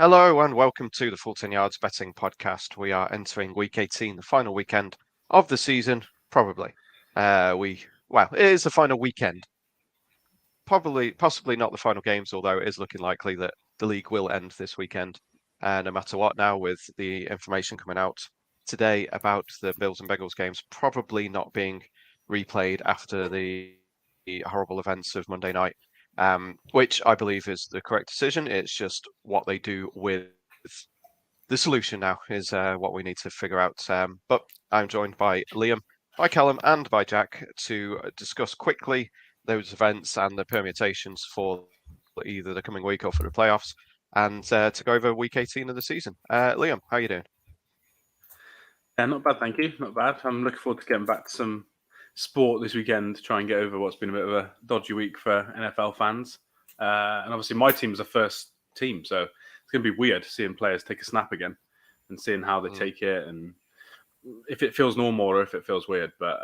Hello and welcome to the Full 10 Yards Betting Podcast. We are entering week 18, the final weekend of the season, probably. It is the final weekend. Possibly not the final games, although it is looking likely that the league will end this weekend. No matter what now, with the information coming out today about the Bills and Bengals games probably not being replayed after the horrible events of Monday night, which I believe is the correct decision. It's just what they do with the solution now is what we need to figure out. But I'm joined by Liam, by Callum, and by Jack to discuss quickly those events and the permutations for either the coming week or for the playoffs, and to go over week 18 of the season. Liam, how are you doing? Yeah, not bad, thank you. Not bad. I'm looking forward to getting back to some sport this weekend to try and get over what's been a bit of a dodgy week for NFL fans. And obviously, my team is the first team, so it's going to be weird seeing players take a snap again and seeing how they take it and if it feels normal or if it feels weird. But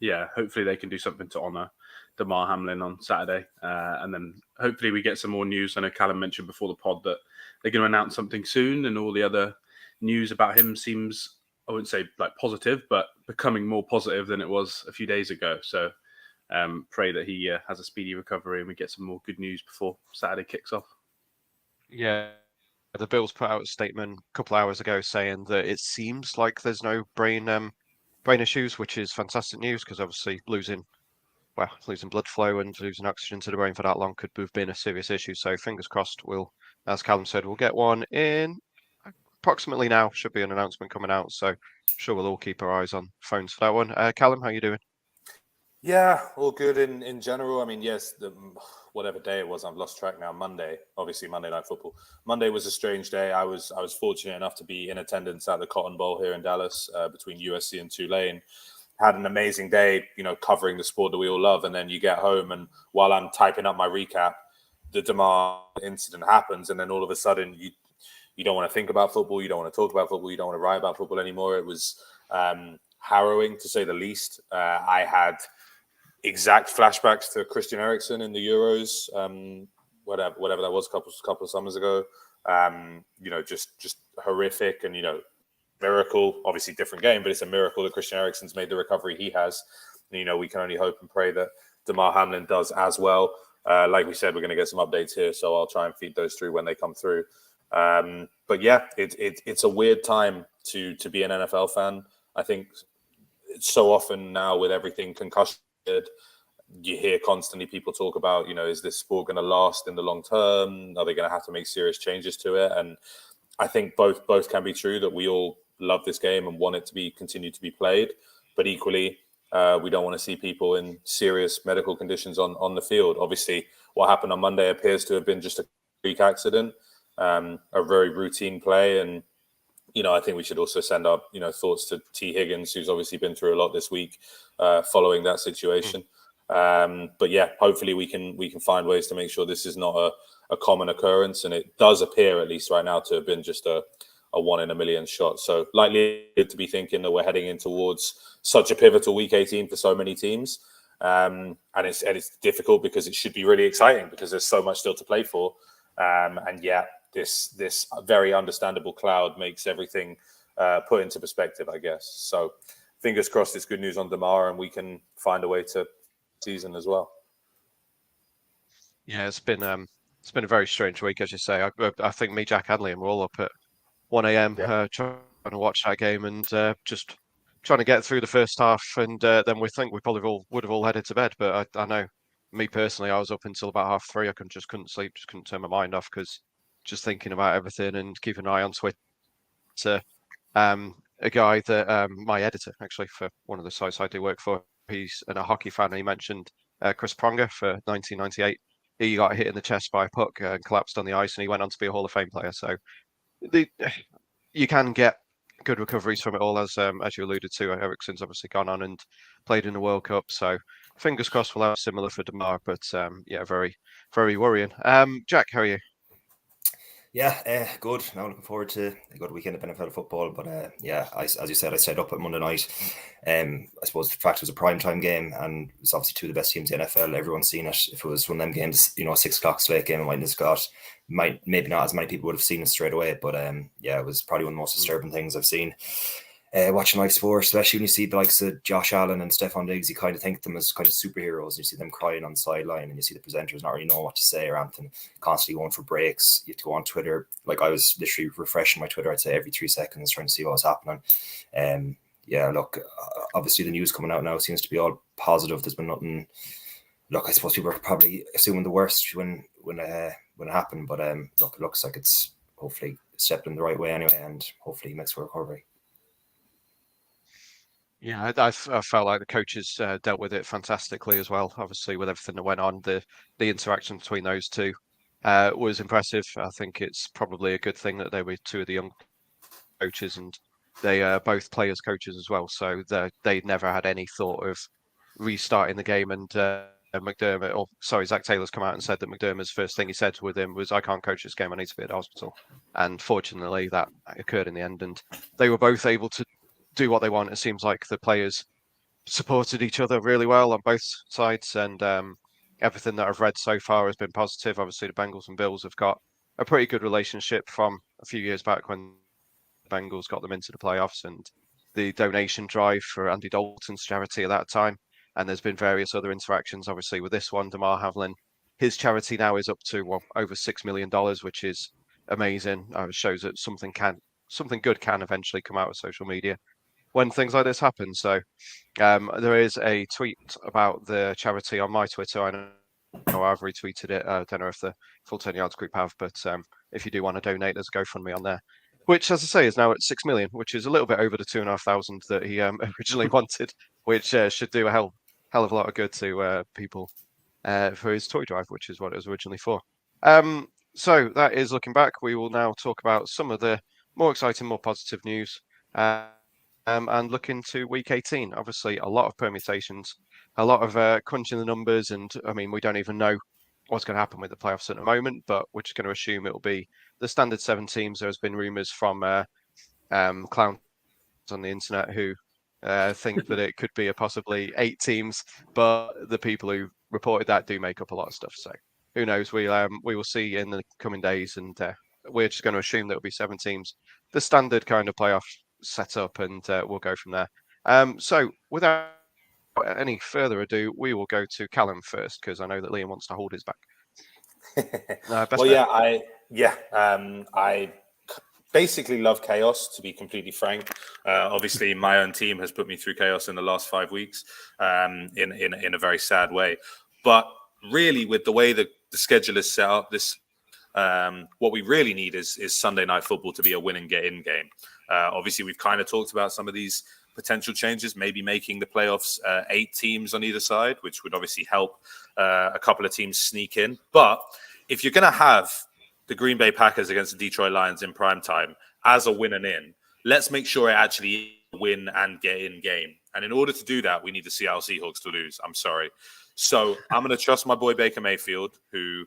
yeah, hopefully they can do something to honour Damar Hamlin on Saturday. And then hopefully we get some more news. I know Callum mentioned before the pod that they're going to announce something soon, and all the other news about him seems, I wouldn't say like positive, but becoming more positive than it was a few days ago. So pray that he has a speedy recovery and we get some more good news before Saturday kicks off. Yeah, the Bills put out a statement a couple hours ago saying that it seems like there's no brain issues, which is fantastic news because obviously losing blood flow and losing oxygen to the brain for that long could have been a serious issue. So fingers crossed, as Callum said, we'll get one in approximately now. Should be an announcement coming out. So sure we'll all keep our eyes on phones for that one. Callum, how you doing? Yeah, all good in general. I mean, yes, whatever day it was, I've lost track now. Monday, obviously Monday Night Football. Monday was a strange day. I was fortunate enough to be in attendance at the Cotton Bowl here in Dallas between USC and Tulane. Had an amazing day, covering the sport that we all love. And then you get home, and while I'm typing up my recap, the Damar incident happens, and then all of a sudden you don't want to think about football, you don't want to talk about football, you don't want to write about football anymore. It was harrowing to say the least. I had exact flashbacks to Christian Eriksen in the Euros, whatever that was, couple of summers ago. Just horrific, and miracle. Obviously, different game, but it's a miracle that Christian Eriksen's made the recovery he has. And, we can only hope and pray that Damar Hamlin does as well. Like we said, we're going to get some updates here, so I'll try and feed those through when they come through. But yeah, it's a weird time to be an NFL fan. I think so often now with everything concussion, you hear constantly people talk about, is this sport going to last in the long term? Are they going to have to make serious changes to it? And I think both can be true, that we all love this game and want it to be continue to be played, but equally we don't want to see people in serious medical conditions on the field. Obviously, what happened on Monday appears to have been just a freak accident, a very routine play, and I think we should also send our thoughts to T. Higgins, who's obviously been through a lot this week following that situation. But yeah, hopefully we can find ways to make sure this is not a common occurrence, and it does appear, at least right now, to have been just a 1 in a million shot. So likely to be thinking that we're heading in towards such a pivotal week 18 for so many teams. And it's difficult because it should be really exciting because there's so much still to play for. And yeah, this very understandable cloud makes everything put into perspective, I guess. So fingers crossed it's good news on Damar and we can find a way to season as well. Yeah, it's been a very strange week, as you say. I think me, Jack Hadley, and we're all up at 1 a.m. Trying to watch that game and just trying to get through the first half, and then we probably would have all headed to bed. But I know, me personally, I was up until about 3:30. I couldn't sleep, just couldn't turn my mind off because just thinking about everything and keeping an eye on Twitter. A guy that my editor actually for one of the sites I do work for, he's a hockey fan, and he mentioned Chris Pronger for 1998. He got hit in the chest by a puck and collapsed on the ice, and he went on to be a Hall of Fame player. So you can get good recoveries from it all, as you alluded to. Eriksen's obviously gone on and played in the World Cup, so fingers crossed we'll have similar for Damar. But yeah, very, very worrying. Jack, how are you? Yeah, good. Now looking forward to a good weekend of NFL football. But as you said, I stayed up at Monday night. I suppose the fact it was a prime time game, and it's obviously two of the best teams in the NFL. Everyone's seen it. If it was one of them games, 6 o'clock slate game, it might have got maybe not as many people would have seen it straight away. But it was probably one of the most disturbing things I've seen. Watching live sports, especially when you see the likes of Josh Allen and Stephon Diggs, you kind of think of them as kind of superheroes. You see them crying on the sideline, and you see the presenters not really knowing what to say or anything, constantly going for breaks. You have to go on Twitter. Like, I was literally refreshing my Twitter, I'd say every 3 seconds, trying to see what was happening. Look, obviously the news coming out now seems to be all positive. There's been nothing. Look, I suppose people were probably assuming the worst when it happened, but look, it looks like it's hopefully stepped in the right way anyway, and hopefully makes for recovery. Yeah, I felt like the coaches dealt with it fantastically as well. Obviously, with everything that went on, the interaction between those two was impressive. I think it's probably a good thing that they were two of the young coaches, and they both play as coaches as well. So they never had any thought of restarting the game. And Zach Taylor's come out and said that McDermott's first thing he said with him was, "I can't coach this game. I need to be at the hospital." And fortunately, that occurred in the end, and they were both able to do what they want. It seems like the players supported each other really well on both sides, and everything that I've read so far has been positive. Obviously, the Bengals and Bills have got a pretty good relationship from a few years back when the Bengals got them into the playoffs, and the donation drive for Andy Dalton's charity at that time. And there's been various other interactions, obviously, with this one. Damar Hamlin, his charity now is up to over $6 million, which is amazing. It shows that something good can eventually come out of social media when things like this happen. So there is a tweet about the charity on my Twitter. I know I've retweeted it. I don't know if the Full 10 Yards group have, but if you do want to donate, there's a GoFundMe on there, which, as I say, is now at 6 million, which is a little bit over the 2,500 that he originally wanted, which should do a hell of a lot of good to people for his toy drive, which is what it was originally for. So that is looking back. We will now talk about some of the more exciting, more positive news. And look into week 18. Obviously, a lot of permutations, a lot of crunching the numbers. And I mean, we don't even know what's going to happen with the playoffs at the moment, but we're just going to assume it will be the standard 7 teams. There's been rumors from clowns on the internet who think that it could be a possibly 8 teams, but the people who reported that do make up a lot of stuff. So who knows? We will see in the coming days, and we're just going to assume that it'll be 7 teams, the standard kind of playoff set up, and we'll go from there. So without any further ado, we will go to Callum first, because I know that Liam wants to hold his back. I basically love chaos, to be completely frank. Obviously, my own team has put me through chaos in the last 5 weeks in a very sad way. But really, with the way the schedule is set up, what we really need is Sunday night football to be a win and get in game. Obviously, we've kind of talked about some of these potential changes, maybe making the playoffs 8 teams on either side, which would obviously help a couple of teams sneak in. But if you're going to have the Green Bay Packers against the Detroit Lions in prime time as a win and in, let's make sure it actually win and get in game. And in order to do that, we need the Seattle Seahawks to lose. I'm sorry. So I'm going to trust my boy Baker Mayfield, who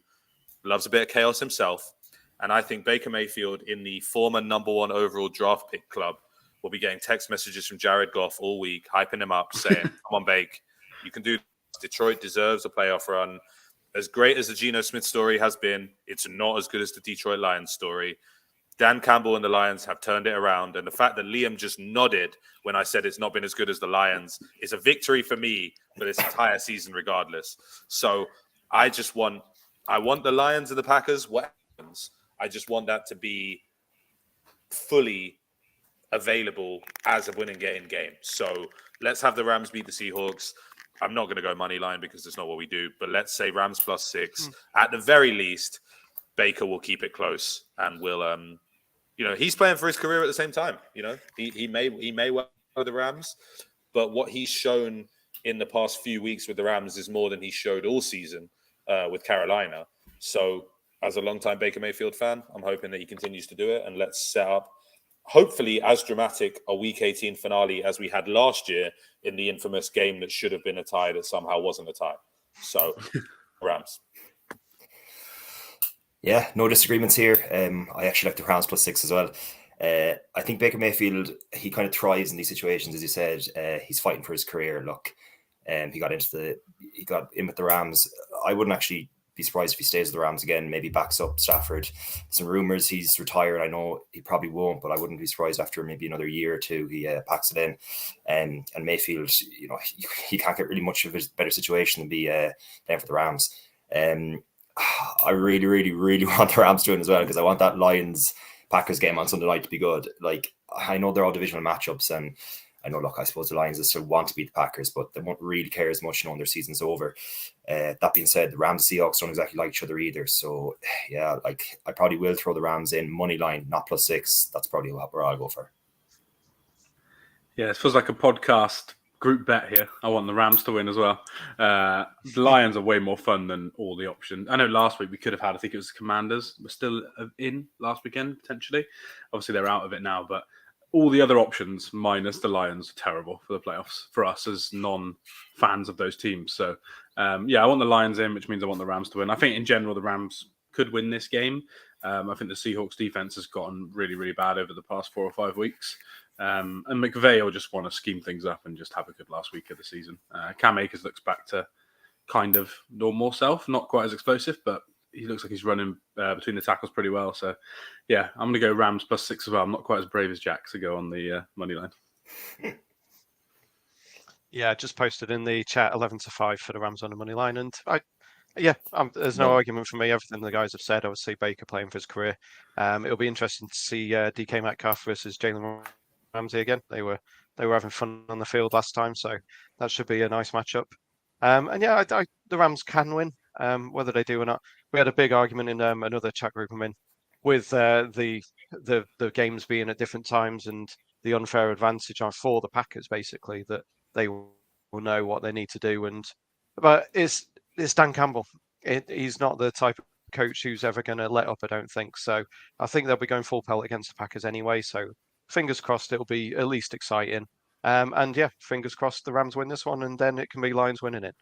loves a bit of chaos himself. And I think Baker Mayfield, in the former #1 overall draft pick club, will be getting text messages from Jared Goff all week, hyping him up, saying, "Come on, Bake, you can do this. Detroit deserves a playoff run." As great as the Geno Smith story has been, it's not as good as the Detroit Lions story. Dan Campbell and the Lions have turned it around. And the fact that Liam just nodded when I said it's not been as good as the Lions is a victory for me for this entire season, regardless. So I want the Lions and the Packers, what happens? I just want that to be fully available as a win and get in game. So let's have the Rams beat the Seahawks. I'm not going to go money line because that's not what we do, but let's say Rams +6. At the very least, Baker will keep it close, and will, he's playing for his career at the same time. He may well go the Rams, but what he's shown in the past few weeks with the Rams is more than he showed all season with Carolina. So as a longtime Baker Mayfield fan, I'm hoping that he continues to do it, and let's set up hopefully as dramatic a Week 18 finale as we had last year in the infamous game that should have been a tie that somehow wasn't a tie. So, Rams. Yeah, no disagreements here. I actually like the Rams +6 as well. I think Baker Mayfield, he kind of thrives in these situations, as you said. He's fighting for his career. Look, he got in with the Rams. I wouldn't actually be surprised if he stays with the Rams again. Maybe backs up Stafford. Some rumors he's retired. I know he probably won't, but I wouldn't be surprised after maybe another year or two he packs it in. And Mayfield, he can't get really much of a better situation than be playing for the Rams. I really, really, really want the Rams to win as well, because I want that Lions Packers game on Sunday night to be good. Like, I know they're all divisional matchups, and I know, look, I suppose the Lions still want to beat the Packers, but they won't really care as much knowing their season's over. That being said, the Rams and Seahawks don't exactly like each other either. So, yeah, like, I probably will throw the Rams in money line, not +6. That's probably where I'll go for. Yeah, it feels like a podcast group bet here. I want the Rams to win as well. The Lions are way more fun than all the options. I know last week we could have had, I think it was the Commanders, were still in last weekend, potentially. Obviously, they're out of it now, but all the other options, minus the Lions, are terrible for the playoffs for us as non-fans of those teams. So, yeah, I want the Lions in, which means I want the Rams to win. I think in general, the Rams could win this game. I think the Seahawks defense has gotten really, really bad over the past 4 or 5 weeks. And McVay will just want to scheme things up and just have a good last week of the season. Cam Akers looks back to kind of normal self, not quite as explosive, but he looks like he's running between the tackles pretty well. So, yeah, I'm going to go Rams +6 as well. I'm not quite as brave as Jack to go on the money line. Yeah, just posted in the chat 11-5 for the Rams on the money line, and there's no argument for me. Everything the guys have said. Obviously, Baker playing for his career. It'll be interesting to see DK Metcalf versus Jalen Ramsey again. They were having fun on the field last time, so that should be a nice matchup. The Rams can win. Whether they do or not, we had a big argument in another chat group I'm in with the games being at different times and the unfair advantage for the Packers, basically, that they will know what they need to do. But it's Dan Campbell. He's not the type of coach who's ever going to let up, I don't think. So I think they'll be going full pelt against the Packers anyway. So fingers crossed it'll be at least exciting. Fingers crossed the Rams win this one, and then it can be Lions winning it.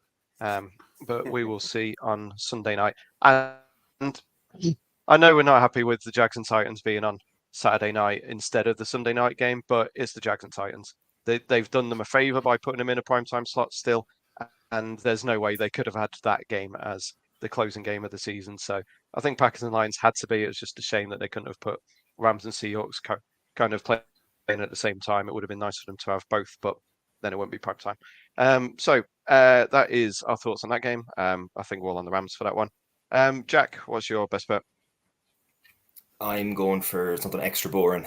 But we will see on Sunday night. And I know we're not happy with the Jags and Titans being on Saturday night instead of the Sunday night game, but it's the Jags and Titans. They've done them a favour by putting them in a primetime slot still, and there's no way they could have had that game as the closing game of the season. So I think Packers and Lions had to be. It was just a shame that they couldn't have put Rams and Seahawks kind of playing at the same time. It would have been nice for them to have both, but then it won't be prime time. That is our thoughts on that game. I think we're all on the Rams for that one. Jack, what's your best bet? I'm going for something extra boring,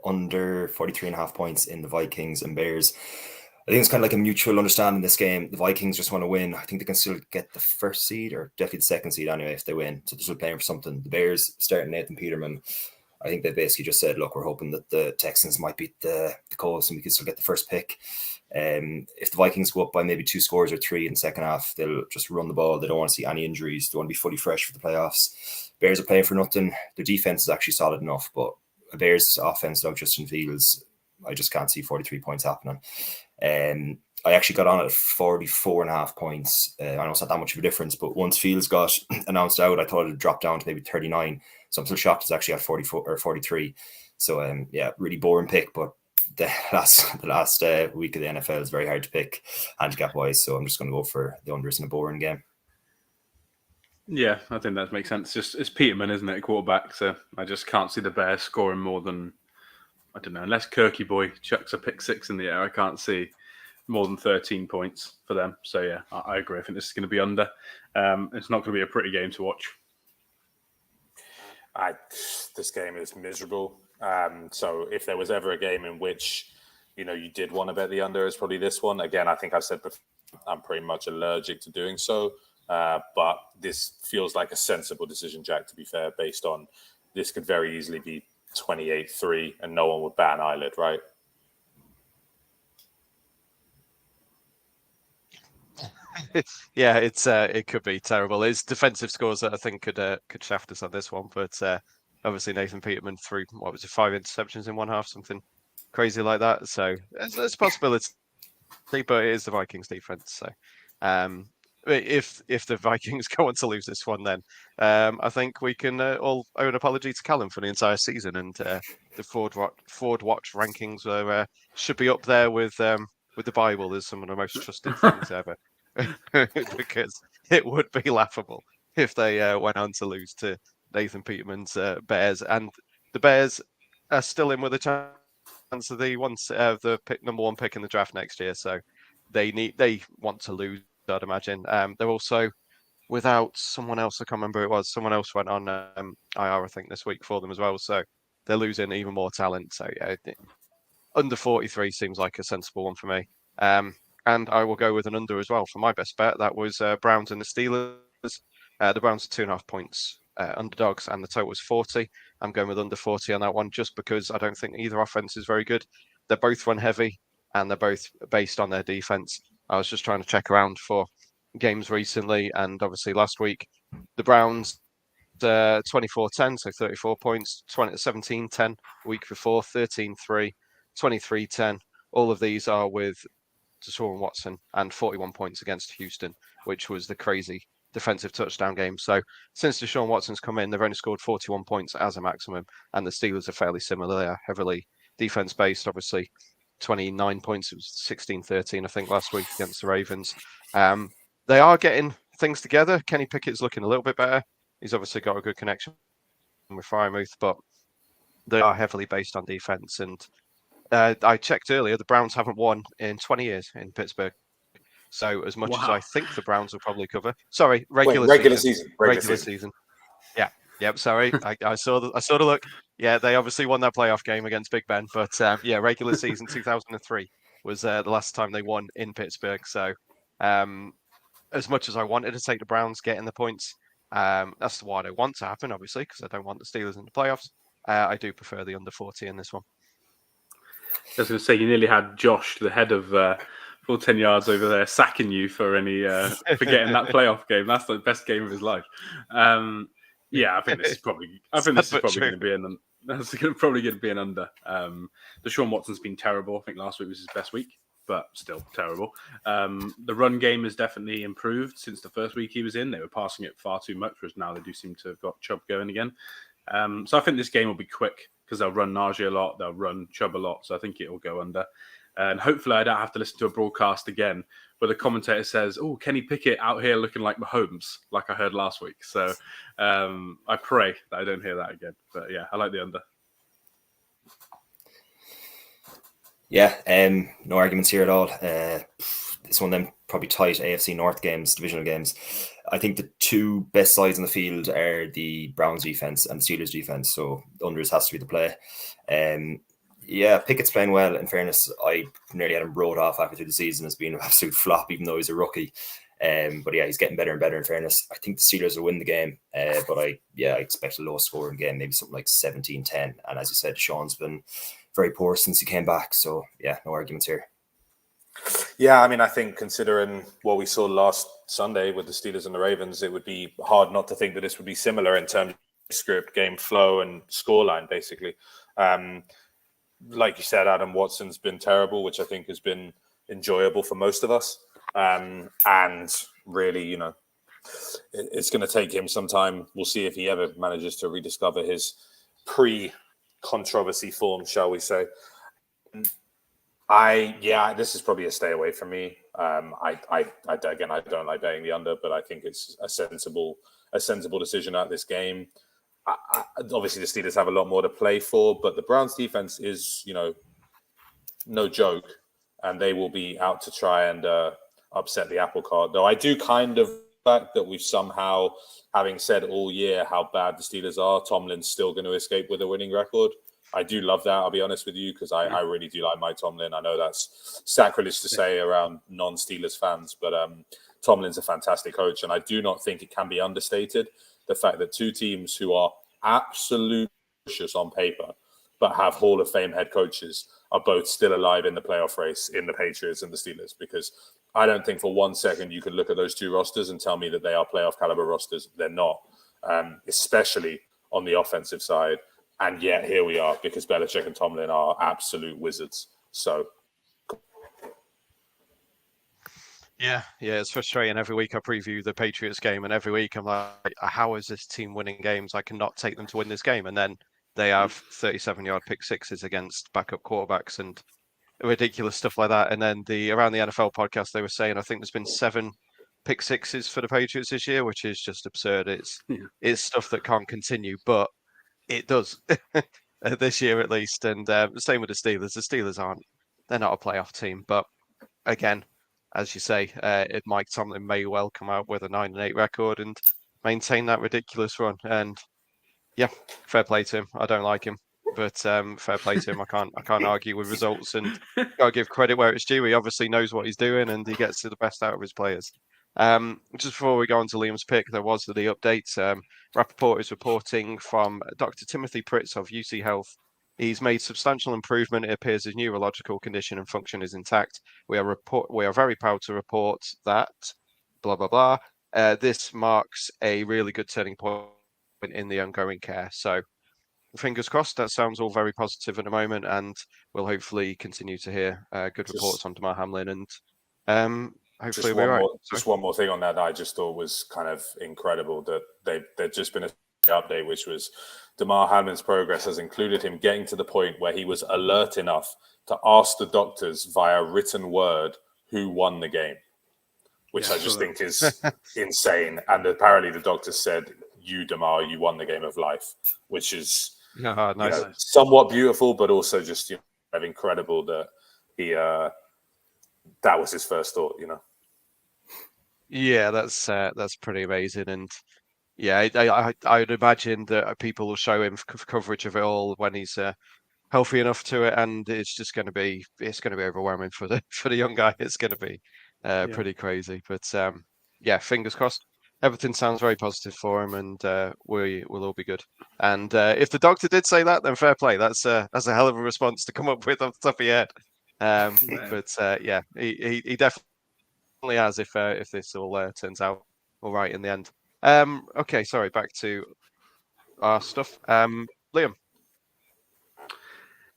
under 43.5 points in the Vikings and Bears. I think it's kind of like a mutual understanding in this game. The Vikings just want to win. I think they can still get the first seed, or definitely the second seed anyway if they win. So they're still playing for something. The Bears, starting Nathan Peterman, I think they basically just said, look, we're hoping that the Texans might beat the Colts and we can still get the first pick. If the Vikings go up by maybe 2 scores or 3 in the second half, they'll just run the ball. They don't want to see any injuries. They want to be fully fresh for the playoffs. Bears are playing for nothing. Their defense is actually solid enough, but a Bears offense without Justin Fields, I just can't see 43 points happening. I actually got on at 44.5 points. I know it's not that much of a difference, but once Fields got announced out, I thought it would drop down to maybe 39. So I'm still shocked it's actually at 44 or 43. So really boring pick, but the last week of the NFL is very hard to pick handicap wise. So I'm just going to go for the unders in a boring game. Yeah, I think that makes sense. It's Peterman, isn't it, quarterback? So I just can't see the Bears scoring more than, I don't know, unless Kirky Boy chucks a pick 6 in the air, I can't see more than 13 points for them. So yeah, I agree. I think this is going to be under. It's not going to be a pretty game to watch. This game is miserable. So if there was ever a game in which, you did want to bet the under, it's probably this one. Again, I think I've said before, I'm pretty much allergic to doing so. But this feels like a sensible decision, Jack, to be fair, based on this could very easily be 28-3 and no one would bat an eyelid, right? Yeah, it could be terrible. It's defensive scores that I think could shaft us on this one, but obviously Nathan Peterman threw 5 interceptions in one half, something crazy like that. So it's a possibility, but it is the Vikings defense. So if the Vikings go on to lose this one, then I think we can all owe an apology to Callum for the entire season, and the Ford Watch rankings should be up there with the Bible as some of the most trusted things ever, because it would be laughable if they went on to lose to Nathan Peterman's Bears, and the Bears are still in with a chance of the number one pick in the draft next year. So they want to lose, I'd imagine. They're also without someone else. I can't remember who it was. Someone else went on IR, I think, this week for them as well. So they're losing even more talent. So yeah, under 43 seems like a sensible one for me. And I will go with an under as well for my best bet. That was Browns and the Steelers. The Browns are 2.5 points underdogs, and the total was 40. I'm going with under 40 on that one just because I don't think either offense is very good. They're both run heavy, and they're both based on their defense. I was just trying to check around for games recently, and obviously last week, the Browns 24-10, so 34 points, 17-10 week before, 13-3, 23-10. All of these are with Deshaun Watson and 41 points against Houston, which was the crazy defensive touchdown game. So since Deshaun Watson's come in, they've only scored 41 points as a maximum, and the Steelers are fairly similar. They are heavily defense based, obviously. 29 points, it was 16-13, I think, last week against the Ravens. They are getting things together. Kenny Pickett's looking a little bit better. He's obviously got a good connection with Freiermuth, but they are heavily based on defense. And I checked earlier, the Browns haven't won in 20 years in Pittsburgh. So as much as I think the Browns will probably cover, sorry, regular season. Yeah. Sorry, I saw the look. Yeah, they obviously won that playoff game against Big Ben, but yeah, regular season 2003 was the last time they won in Pittsburgh. So as much as I wanted to take the Browns getting the points, that's what I want to happen, obviously, because I don't want the Steelers in the playoffs. I do prefer the under 40 in this one. I was going to say, you nearly had Josh, the head of full 10 yards over there, sacking you for getting that playoff game. That's the best game of his life. Yeah, I think this is probably going to be an under. Deshaun Watson's been terrible. I think last week was his best week, but still terrible. The run game has definitely improved since the first week he was in. They were passing it far too much, whereas now they do seem to have got Chubb going again. So I think this game will be quick because they'll run Najee a lot, they'll run Chubb a lot. So I think it will go under. And hopefully I don't have to listen to a broadcast again where the commentator says, "Oh, Kenny Pickett out here looking like Mahomes," like I heard last week. So I pray that I don't hear that again. But yeah, I like the under. Yeah, no arguments here at all. It's one of them probably tight AFC North games, divisional games. I think the two best sides in the field are the Browns defense and the Steelers defense. So unders has to be the play. Yeah, Pickett's playing well. In fairness, I nearly had him wrote off after the season as being an absolute flop, even though he's a rookie. But yeah, he's getting better and better. In fairness, I think the Steelers will win the game. But I expect a low scoring game, maybe something like 17-10. And as you said, Sean's been very poor since he came back. So yeah, no arguments here. Yeah, I mean, I think considering what we saw last Sunday with the Steelers and the Ravens, it would be hard not to think that this would be similar in terms of script, game flow, and scoreline, basically. Like you said, Adam Watson's been terrible, which I think has been enjoyable for most of us. And really, it's going to take him some time. We'll see if he ever manages to rediscover his pre-controversy form, shall we say. This is probably a stay away from me. I don't like betting the under, but I think it's a sensible decision at this game. Obviously, the Steelers have a lot more to play for, but the Browns defense is, no joke, and they will be out to try and upset the apple cart. Though I do kind of fact that we've somehow, having said all year how bad the Steelers are, Tomlin's still going to escape with a winning record. I do love that, I'll be honest with you, because I really do like Mike Tomlin. I know that's sacrilege to say around non-Steelers fans, but Tomlin's a fantastic coach, and I do not think it can be understated the fact that two teams who are absolutely vicious on paper but have Hall of Fame head coaches are both still alive in the playoff race in the Patriots and the Steelers, because I don't think for 1 second you could look at those two rosters and tell me that they are playoff caliber rosters. They're not, especially on the offensive side. And yet here we are, because Belichick and Tomlin are absolute wizards. So, Yeah, it's frustrating. Every week I preview the Patriots game, and every week I'm like, how is this team winning games? I cannot take them to win this game. And then they have 37-yard pick sixes against backup quarterbacks and ridiculous stuff like that. And then around the NFL podcast, they were saying I think there's been 7 pick sixes for the Patriots this year, which is just absurd. It's stuff that can't continue, but it does this year at least. And same with the Steelers. The Steelers they're not a playoff team, but again, as you say, Mike Tomlin may well come out with a 9-8 record and maintain that ridiculous run. And yeah, fair play to him. I don't like him, but fair play to him. I can't argue with results, and gotta give credit where it's due. He obviously knows what he's doing, and he gets to the best out of his players. Just before we go on to Liam's pick, there was the update. Rappaport is reporting from Dr. Timothy Pritz of UC Health. He's made substantial improvement. It appears his neurological condition and function is intact. We are very proud to report that. Blah blah blah. This marks a really good turning point in the ongoing care. So fingers crossed. That sounds all very positive at the moment, and we'll hopefully continue to hear good reports on Damar Hamlin. And hopefully we're right. Just one more thing on that I just thought was kind of incredible that there'd just been a update, which was Damar Hamlin's progress has included him getting to the point where he was alert enough to ask the doctors via written word who won the game, which I just think is insane. And apparently the doctors said, you, Damar, you won the game of life, which is nice. Somewhat beautiful, but also just incredible that he that was his first thought. Yeah, that's pretty amazing. And yeah, I would imagine that people will show him coverage of it all when he's healthy enough to it, and it's going to be overwhelming for the young guy. It's going to be pretty crazy. But yeah, fingers crossed. Everything sounds very positive for him, and we'll all be good. And if the doctor did say that, then fair play. That's a hell of a response to come up with off the top of your head. But yeah, he definitely has. If this all turns out all right in the end. Okay, sorry. Back to our stuff. Liam.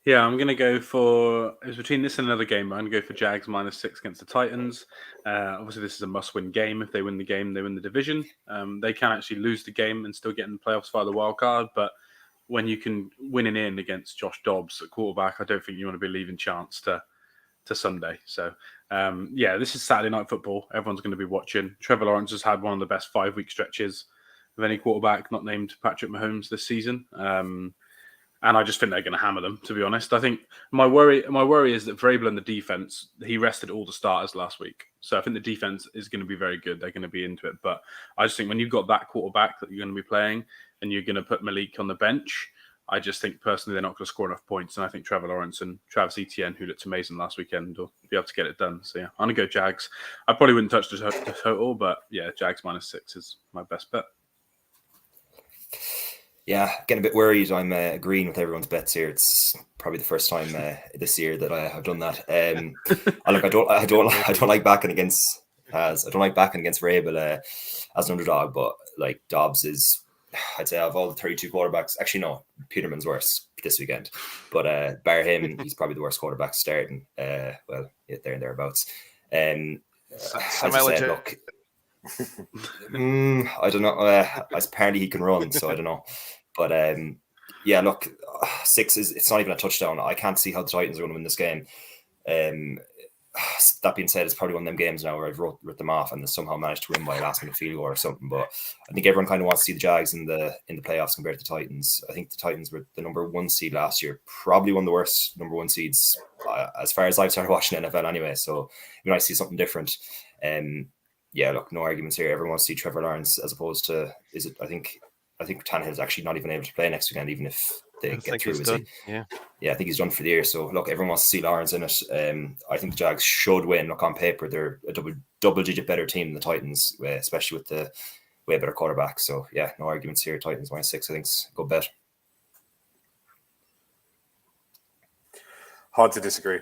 Yeah, I'm going to go for, it was between this and another game, I'm going to go for Jags -6 against the Titans. Obviously, this is a must-win game. If they win the game, they win the division. They can actually lose the game and still get in the playoffs via the wild card, but when you can win in against Josh Dobbs at quarterback, I don't think you want to be leaving chance to Sunday. So, yeah, this is Saturday Night Football. Everyone's going to be watching. Trevor Lawrence has had one of the best 5-week stretches of any quarterback not named Patrick Mahomes this season. And I just think they're going to hammer them, to be honest. I think my worry is that Vrabel and the defense, he rested all the starters last week. So I think the defense is going to be very good. They're going to be into it. But I just think when you've got that quarterback that you're going to be playing and you're going to put Malik on the bench, I just think personally they're not going to score enough points. And I think Trevor Lawrence and Travis Etienne, who looked amazing last weekend, will be able to get it done. So yeah, I'm going to go Jags. I probably wouldn't touch the total, but yeah, Jags -6 is my best bet. Yeah, getting a bit worried. I'm agreeing with everyone's bets here. It's probably the first time this year that I have done that. I don't like backing against Vrabel as an underdog, but like Dobbs is, I'd say of all the 32 quarterbacks, actually no, Peterman's worse this weekend, but bar him, he's probably the worst quarterback starting. Well, yeah, there and thereabouts. As I said, look. I don't know. Apparently he can run, so I don't know. But yeah, look, 6 it's not even a touchdown. I can't see how the Titans are going to win this game. That being said, it's probably one of them games now where I've wrote them off and somehow managed to win by a last-minute field goal or something. But I think everyone kind of wants to see the Jags in the playoffs compared to the Titans. I think the Titans were the number 1 seed last year, probably one of the worst number 1 seeds as far as I've started watching NFL anyway. So we might see something different. Yeah, look, no arguments here. Everyone wants to see Trevor Lawrence as opposed to I think Tannehill's actually not even able to play next weekend, even if they get through. Yeah, I think he's done for the year. So look, everyone wants to see Lawrence in it. I think the Jags should win. Look, on paper, they're a double-digit better team than the Titans, especially with the way better quarterback. So yeah, no arguments here. Titans -6, I think, is a good bet. Hard to disagree.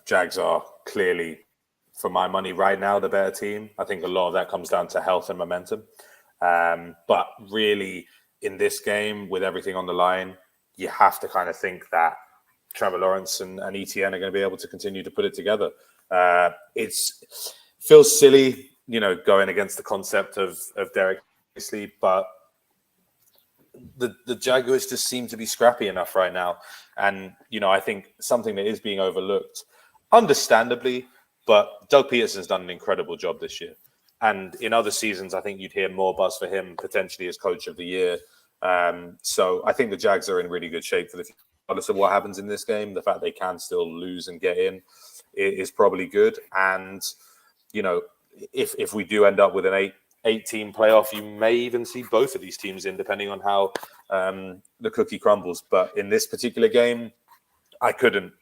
Jags are clearly, for my money right now, the better team. I think a lot of that comes down to health and momentum. But really, in this game, with everything on the line, you have to kind of think that Trevor Lawrence and Etienne are going to be able to continue to put it together. It's feels silly, going against the concept of Derek Beasley, but the Jaguars just seem to be scrappy enough right now. And, I think something that is being overlooked, understandably, but Doug Peterson's done an incredible job this year. And in other seasons, I think you'd hear more buzz for him potentially as coach of the year. So I think the Jags are in really good shape for the future. Regardless of what happens in this game, the fact they can still lose and get in is probably good. And, if we do end up with an eight-team playoff, you may even see both of these teams in, depending on how the cookie crumbles. But in this particular game, I couldn't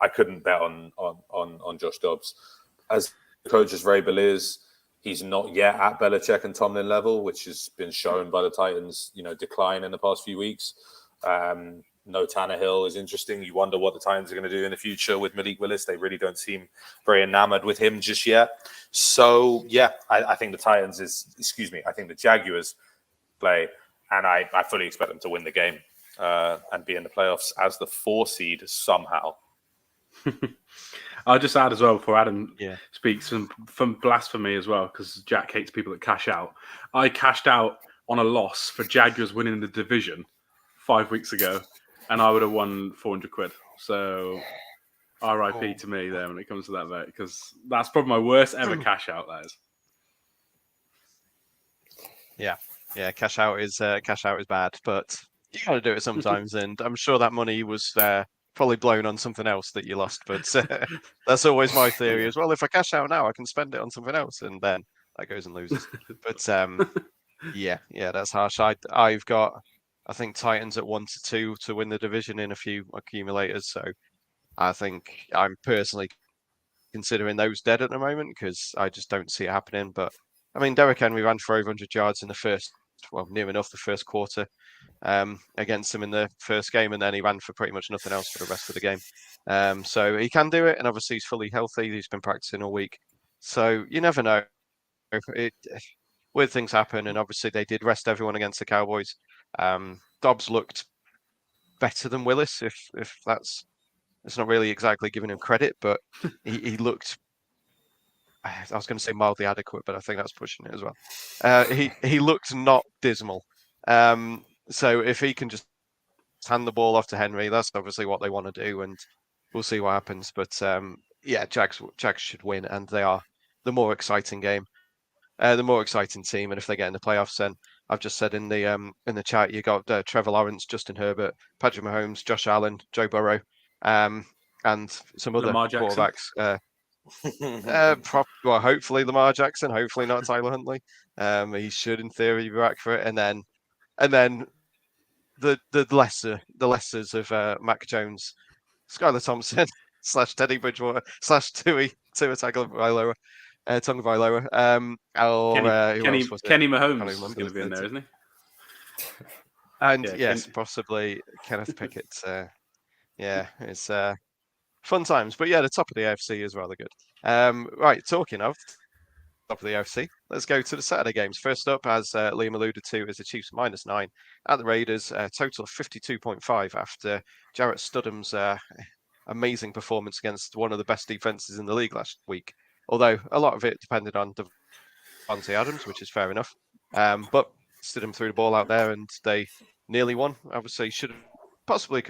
bet on Josh Dobbs. As coach as Vrabel is, he's not yet at Belichick and Tomlin level, which has been shown by the Titans, decline in the past few weeks. No Tannehill is interesting. You wonder what the Titans are going to do in the future with Malik Willis. They really don't seem very enamored with him just yet. So, yeah, I think the Jaguars play, and I fully expect them to win the game and be in the playoffs as the 4 seed somehow. I'll just add as well before Adam speaks from blasphemy as well, because Jack hates people that cash out. I cashed out on a loss for Jaguars winning the division 5 weeks ago, and I would have won 400 quid. So RIP to me there when it comes to that bet, because that's probably my worst ever cash out, that is. Yeah, cash out is bad, but you got to do it sometimes. And I'm sure that money was probably blown on something else that you lost. But that's always my theory as well. If I cash out now, I can spend it on something else, and then that goes and loses. But yeah, that's harsh. I've got, I think, Titans at 1-2 to win the division in a few accumulators. So I think I'm personally considering those dead at the moment because I just don't see it happening. But I mean, Derrick Henry ran for over 100 yards in the first, near enough the first quarter against him in the first game, and then he ran for pretty much nothing else for the rest of the game. So he can do it, and obviously he's fully healthy. He's been practicing all week, so you never know. Weird things happen, and obviously they did rest everyone against the Cowboys. Dobbs looked better than Willis, if that's, it's not really exactly giving him credit, but he looked, I was going to say mildly adequate, but I think that's pushing it as well. He looked not dismal. So if he can just hand the ball off to Henry, that's obviously what they want to do, and we'll see what happens. But yeah, Jags should win, and they are the more exciting game, the more exciting team. And if they get in the playoffs, then I've just said in the chat, you got Trevor Lawrence, Justin Herbert, Patrick Mahomes, Josh Allen, Joe Burrow, and some other quarterbacks. Well, hopefully Lamar Jackson, hopefully not Tyler Huntley. He should, in theory, be back for it. And then the lessers of Mac Jones, Skylar Thompson / Teddy Bridgewater / Tua Tagovailoa, Kenny Mahomes is going to be in there, isn't he? And yes, possibly Kenneth Pickett. It's fun times. But yeah, the top of the AFC is rather good. Right, talking of top of the AFC, let's go to the Saturday games. First up, as Liam alluded to, is the Chiefs -9 at the Raiders, total of 52.5 after Jarrett Stidham's amazing performance against one of the best defenses in the league last week. Although a lot of it depended on Davante Adams, which is fair enough. But Stidham threw the ball out there and they nearly won. Obviously, could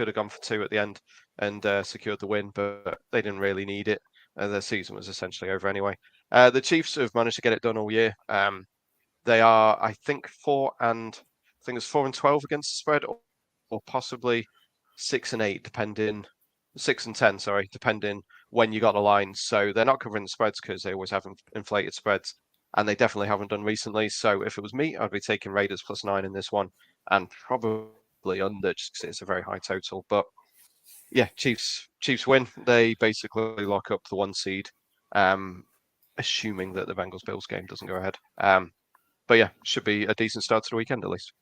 have gone for 2 at the end and secured the win, but they didn't really need it. Their season was essentially over anyway. The Chiefs have managed to get it done all year. They are, I think, 4-12 against the spread, or possibly 6-8, depending 6-10, sorry, depending when you got the line. So they're not covering the spreads because they always have inflated spreads, and they definitely haven't done recently. So if it was me, I'd be taking Raiders +9 in this one, and probably under just because it's a very high total. But yeah, Chiefs win. They basically lock up the 1 seed, assuming that the Bengals-Bills game doesn't go ahead. But yeah, should be a decent start to the weekend at least.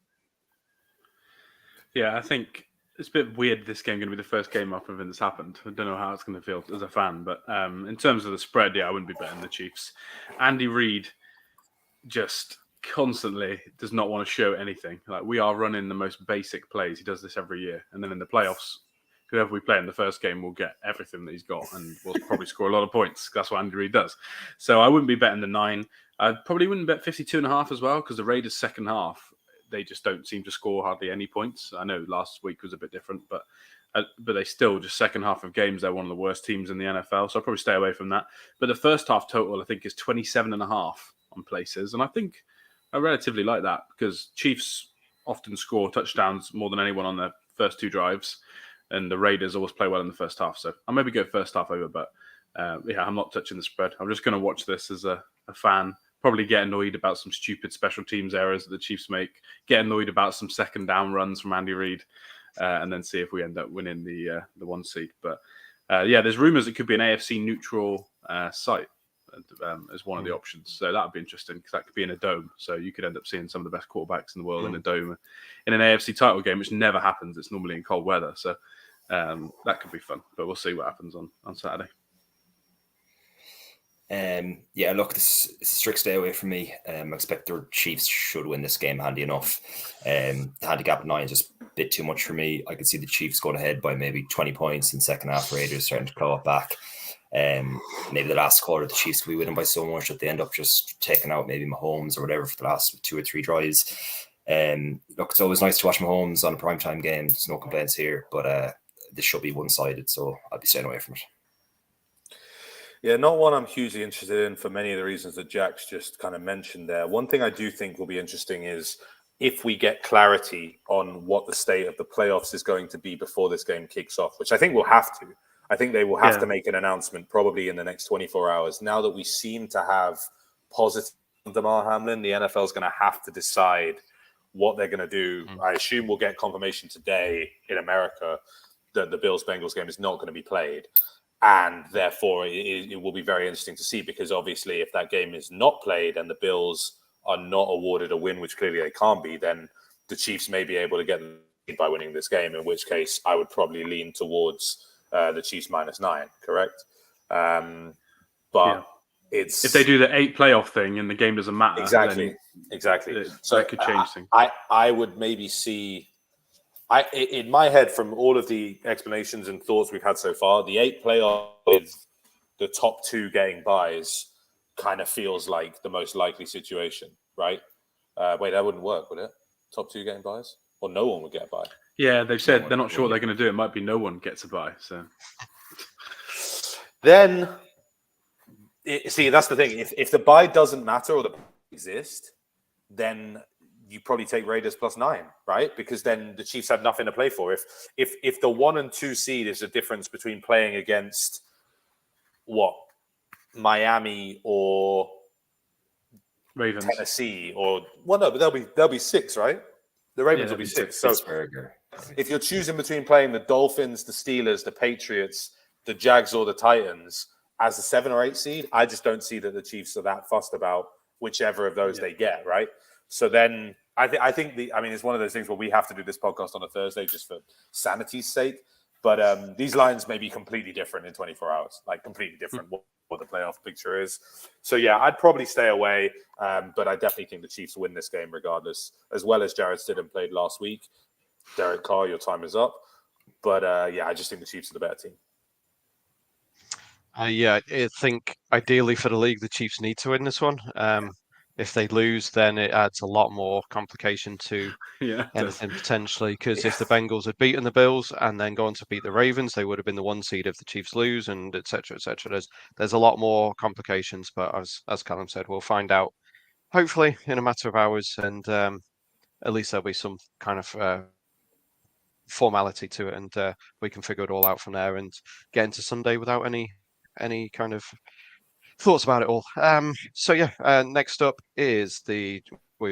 Yeah, I think it's a bit weird this game going to be the first game after everything that's happened. I don't know how it's going to feel as a fan, but in terms of the spread, yeah, I wouldn't be betting the Chiefs. Andy Reid just constantly does not want to show anything. Like, we are running the most basic plays. He does this every year. And then in the playoffs, whoever we play in the first game will get everything that he's got and will probably score a lot of points. That's what Andy Reid does. So I wouldn't be betting the 9. I probably wouldn't bet 52.5 as well, because the Raiders' second half, they just don't seem to score hardly any points. I know last week was a bit different, but they still, just second half of games, they're one of the worst teams in the NFL. So I'll probably stay away from that. But the first half total, I think, is 27.5 on places. And I think I relatively like that, because Chiefs often score touchdowns more than anyone on their first 2 drives. And the Raiders always play well in the first half. So I'll maybe go first half over, but I'm not touching the spread. I'm just going to watch this as a fan. Probably get annoyed about some stupid special teams errors that the Chiefs make. Get annoyed about some second down runs from Andy Reid. And then see if we end up winning the 1 seed. But there's rumours it could be an AFC neutral site as one of the options. So that would be interesting, because that could be in a dome. So you could end up seeing some of the best quarterbacks in the world in a dome in an AFC title game, which never happens. It's normally in cold weather. So that could be fun. But we'll see what happens on Saturday. Look, this is a strict stay away from me. I expect the Chiefs should win this game handy enough. The handicap at 9 is just a bit too much for me. I could see the Chiefs going ahead by maybe 20 points in second half. Raiders starting to claw it back. Maybe the last quarter the Chiefs could be winning by so much that they end up just taking out maybe Mahomes or whatever for the last 2 or 3 drives. Look, it's always nice to watch Mahomes on a primetime game. There's no complaints here, but this should be one-sided, so I'll be staying away from it. Yeah, not one I'm hugely interested in for many of the reasons that Jack's just kind of mentioned there. One thing I do think will be interesting is if we get clarity on what the state of the playoffs is going to be before this game kicks off, which I think we'll have to. I think they will have to make an announcement probably in the next 24 hours. Now that we seem to have positive Damar Hamlin, the NFL is going to have to decide what they're going to do. I assume we'll get confirmation today in America that the Bills-Bengals game is not going to be played. And therefore, it will be very interesting to see, because obviously if that game is not played and the Bills are not awarded a win, which clearly they can't be, then the Chiefs may be able to get the lead by winning this game, in which case I would probably lean towards the Chiefs -9, correct? It's if they do the 8 playoff thing and the game doesn't matter. Exactly. So that could change things. I would maybe see... in my head, from all of the explanations and thoughts we've had so far, the 8 playoff with the top 2 getting buys kind of feels like the most likely situation, right? Wait, that wouldn't work, would it? Top 2 getting buys? Or no one would get a buy? Yeah, they've said they're not sure what they're going to do. It might be no one gets a buy. So then, see, that's the thing. If the buy doesn't matter or the buy exist, then you probably take Raiders +9, right? Because then the Chiefs have nothing to play for. If the 1 and 2 seed is the difference between playing against Miami or Ravens, Tennessee, or no, but they'll be 6, right? The Ravens will be 6. So if you're choosing between playing the Dolphins, the Steelers, the Patriots, the Jags, or the Titans as a 7 or 8 seed, I just don't see that the Chiefs are that fussed about whichever of those they get, right? So then I think it's one of those things where we have to do this podcast on a Thursday just for sanity's sake. But these lines may be completely different in 24 hours, like completely different what the playoff picture is. So yeah, I'd probably stay away. But I definitely think the Chiefs win this game regardless, as well as Jared Stidham played last week. Derek Carr, your time is up. But I just think the Chiefs are the better team. I think ideally for the league, the Chiefs need to win this one. If they lose, then it adds a lot more complication to anything potentially. Because if the Bengals had beaten the Bills and then gone to beat the Ravens, they would have been the 1 seed if the Chiefs lose, and et cetera, et cetera. There's a lot more complications, but as Callum said, we'll find out hopefully in a matter of hours, and at least there'll be some kind of formality to it, and we can figure it all out from there and get into Sunday without any kind of thoughts about it all. Next up is we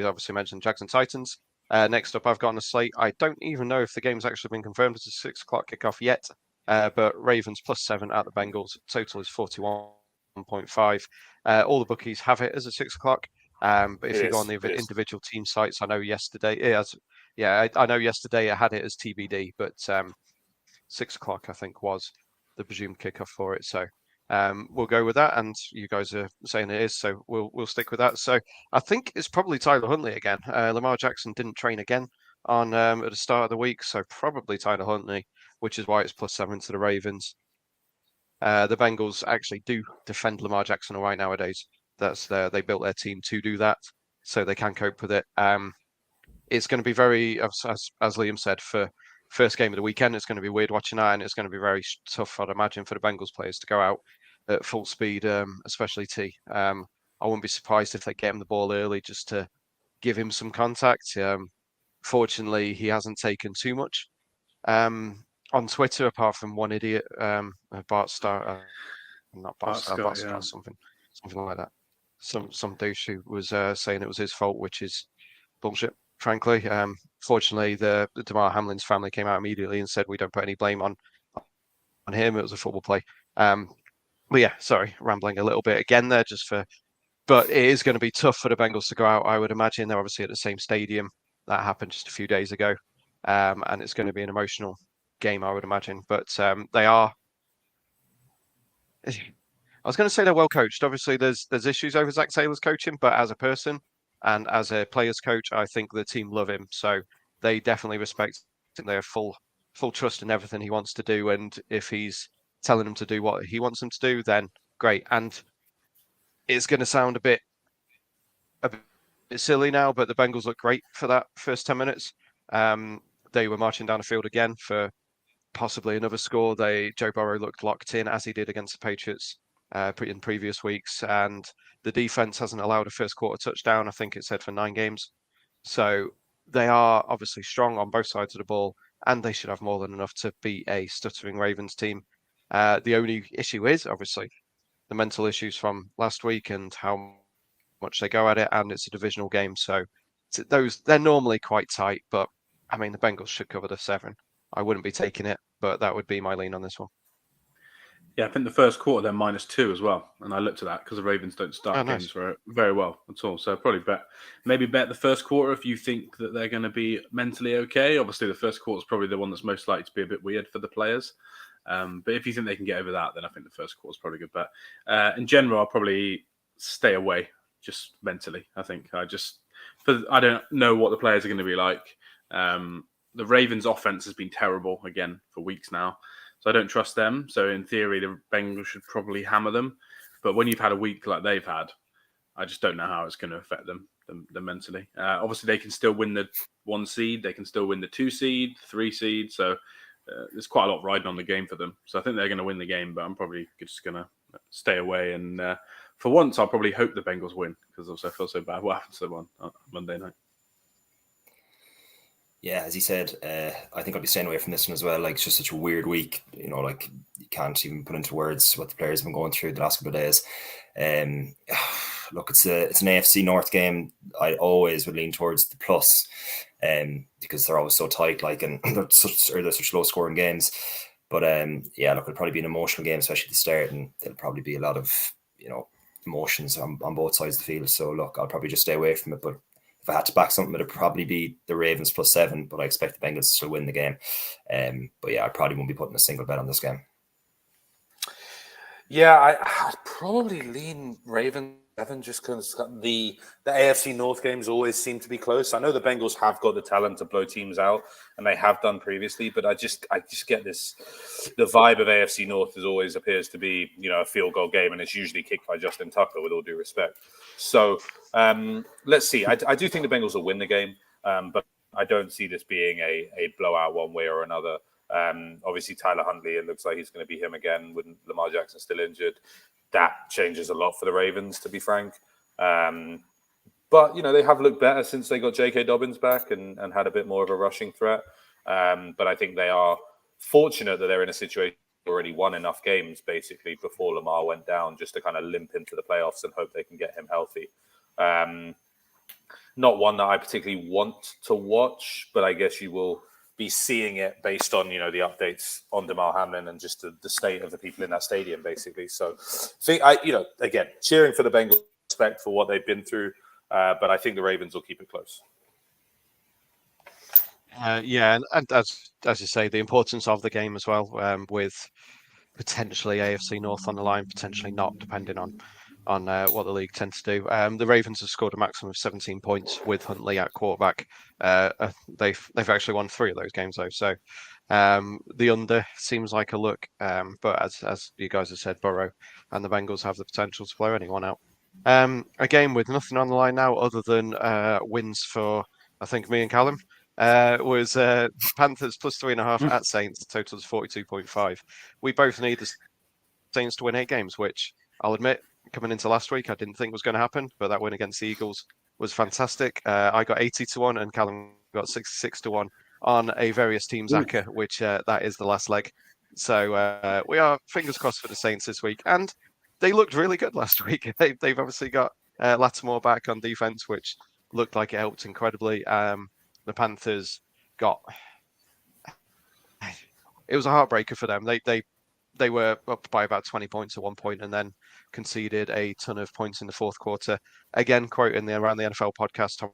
obviously mentioned Jags and Titans. Next up, I've got on a slate. I don't even know if the game's actually been confirmed as a 6 o'clock kickoff yet, but Ravens +7 at the Bengals. Total is 41.5. All the bookies have it as a 6 o'clock. But if you go on the individual team sites, I know yesterday I know yesterday I had it as TBD, but 6 o'clock I think was the presumed kickoff for it. So we'll go with that, and you guys are saying it is, so we'll stick with that. So I think it's probably Tyler Huntley again. Lamar Jackson didn't train again on at the start of the week, so probably Tyler Huntley which is why it's +7 to the Ravens. The Bengals actually do defend Lamar Jackson all right nowadays. They built their team to do that, so they can cope with it. It's going to be very, as Liam said, for first game of the weekend, it's going to be weird watching that, and it's going to be very tough, I'd imagine, for the Bengals players to go out at full speed, especially T. I wouldn't be surprised if they get him the ball early just to give him some contact. Fortunately, he hasn't taken too much on Twitter, apart from one idiot, Bart Star, not Bart Star, Bart Scott, something like that. Some douche who was saying it was his fault, which is bullshit, frankly. Fortunately, the Damar Hamlin's family came out immediately and said we don't put any blame on him. It was a football play. But yeah, sorry, rambling a little bit again there, but it is going to be tough for the Bengals to go out. I would imagine they're obviously at the same stadium. That happened just a few days ago, and it's going to be an emotional game, I would imagine. But they are. I was going to say they're well coached. Obviously, there's issues over Zach Taylor's coaching, but as a person and as a players coach, I think the team love him. So they definitely respect him. They have full trust in everything he wants to do, and if he's telling them to do what he wants them to do, then great. And it's going to sound a bit silly now, but the Bengals look great for that first 10 minutes. They were marching down the field again for possibly another score. Joe Burrow looked locked in, as he did against the Patriots in previous weeks, and the defense hasn't allowed a first quarter touchdown, I think it said, for 9 games. So they are obviously strong on both sides of the ball, and they should have more than enough to beat a stuttering Ravens team. The only issue is obviously the mental issues from last week and how much they go at it, and it's a divisional game, so they're normally quite tight. But I mean, the Bengals should cover the 7. I wouldn't be taking it, but that would be my lean on this one. Yeah, I think the first quarter they're -2 as well, and I looked at that because the Ravens don't start games very well at all. So probably bet the first quarter if you think that they're going to be mentally okay. Obviously, the first quarter is probably the one that's most likely to be a bit weird for the players. But if you think they can get over that, then I think the first quarter is probably a good bet. In general, I'll probably stay away just mentally. I think I don't know what the players are going to be like. The Ravens' offense has been terrible again for weeks now. So I don't trust them. So in theory, the Bengals should probably hammer them. But when you've had a week like they've had, I just don't know how it's going to affect them mentally. Obviously, they can still win the 1 seed. They can still win the 2 seed, 3 seed. So there's quite a lot riding on the game for them. So I think they're going to win the game, but I'm probably just going to stay away. And for once, I'll probably hope the Bengals win because also I feel so bad what happened to them on Monday night. Yeah, as he said, I think I'll be staying away from this one as well. Like, it's just such a weird week. Like, you can't even put into words what the players have been going through the last couple of days. Look, it's an AFC North game. I always would lean towards the plus, because they're always so tight, and they're such low scoring games. But yeah, look, it'll probably be an emotional game, especially at the start, and there'll probably be a lot of emotions on both sides of the field. So look, I'll probably just stay away from it. But if I had to back something, it'd probably be the Ravens +7, but I expect the Bengals to still win the game. But yeah, I probably won't be putting a single bet on this game. Yeah, I'd probably lean Ravens 7 just because the AFC North games always seem to be close. I know the Bengals have got the talent to blow teams out, and they have done previously, but I just get the vibe of AFC North always appears to be, a field goal game, and it's usually kicked by Justin Tucker, with all due respect. So let's see. I do think the Bengals will win the game, but I don't see this being a blowout one way or another. Obviously, Tyler Huntley, it looks like he's going to be him again with Lamar Jackson still injured. That changes a lot for the Ravens, to be frank. But, they have looked better since they got J.K. Dobbins back and had a bit more of a rushing threat. But I think they are fortunate that they're in a situation already won enough games, basically, before Lamar went down, just to kind of limp into the playoffs and hope they can get him healthy. Not one that I particularly want to watch, but I guess you will be seeing it based on, the updates on Damar Hamlin and just the state of the people in that stadium, basically. So, again, cheering for the Bengals, respect for what they've been through, but I think the Ravens will keep it close. Yeah, and as you say, the importance of the game as well, with potentially AFC North on the line, potentially not, depending on what the league tends to do. The Ravens have scored a maximum of 17 points with Huntley at quarterback. They've actually won 3 of those games though, so The under seems like a look, but as you guys have said, Burrow and the Bengals have the potential to blow anyone out. A game with nothing on the line now other than wins for, I think, me and Callum, was Panthers plus 3.5 at Saints, totals 42.5. We both need the Saints to win 8 games, which I'll admit, coming into last week, I didn't think was going to happen, but that win against the Eagles was fantastic. I got 80-1 and Callum got 66-1 on a various teams Aka, which that is the last leg. So we are fingers crossed for the Saints this week, and they looked really good last week. They've obviously got Lattimore back on defense, which looked like it helped incredibly. The Panthers got it was a heartbreaker for them. They were up by about 20 points at one point and then conceded a ton of points in the fourth quarter. Again, quoting the Around the NFL podcast, Tom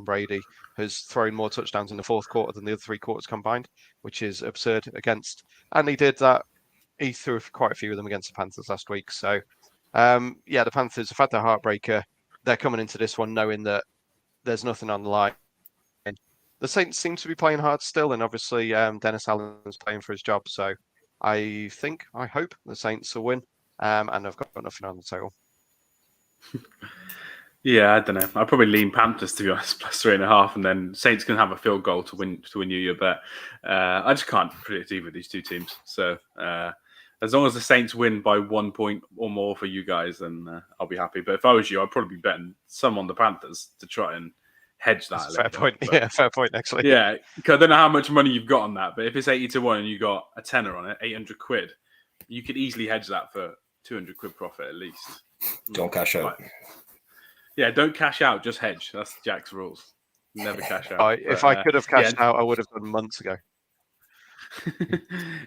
Brady has thrown more touchdowns in the fourth quarter than the other 3 quarters combined, which is absurd against. And he did that. He threw quite a few of them against the Panthers last week. So, the Panthers have had their heartbreaker. They're coming into this one knowing that there's nothing on the line. The Saints seem to be playing hard still, and obviously Dennis Allen's playing for his job. So I hope the Saints will win, and I've got nothing on the total. Yeah, I don't know. I'll probably lean Panthers, to be honest, plus 3.5, and then Saints can have a field goal to win you your bet. I just can't predict either of these two teams. So as long as the Saints win by 1 point or more for you guys, then I'll be happy. But if I was you, I'd probably be betting some on the Panthers to try and hedge that. Fair point. But, fair point, actually. Yeah, because I don't know how much money you've got on that, but if it's 80-1 and you got a tenner on it, 800 quid, you could easily hedge that for 200 quid profit at least. Don't cash out. Yeah, don't cash out, just hedge. That's Jack's rules. Never cash out. If I could have cashed out, I would have done months ago.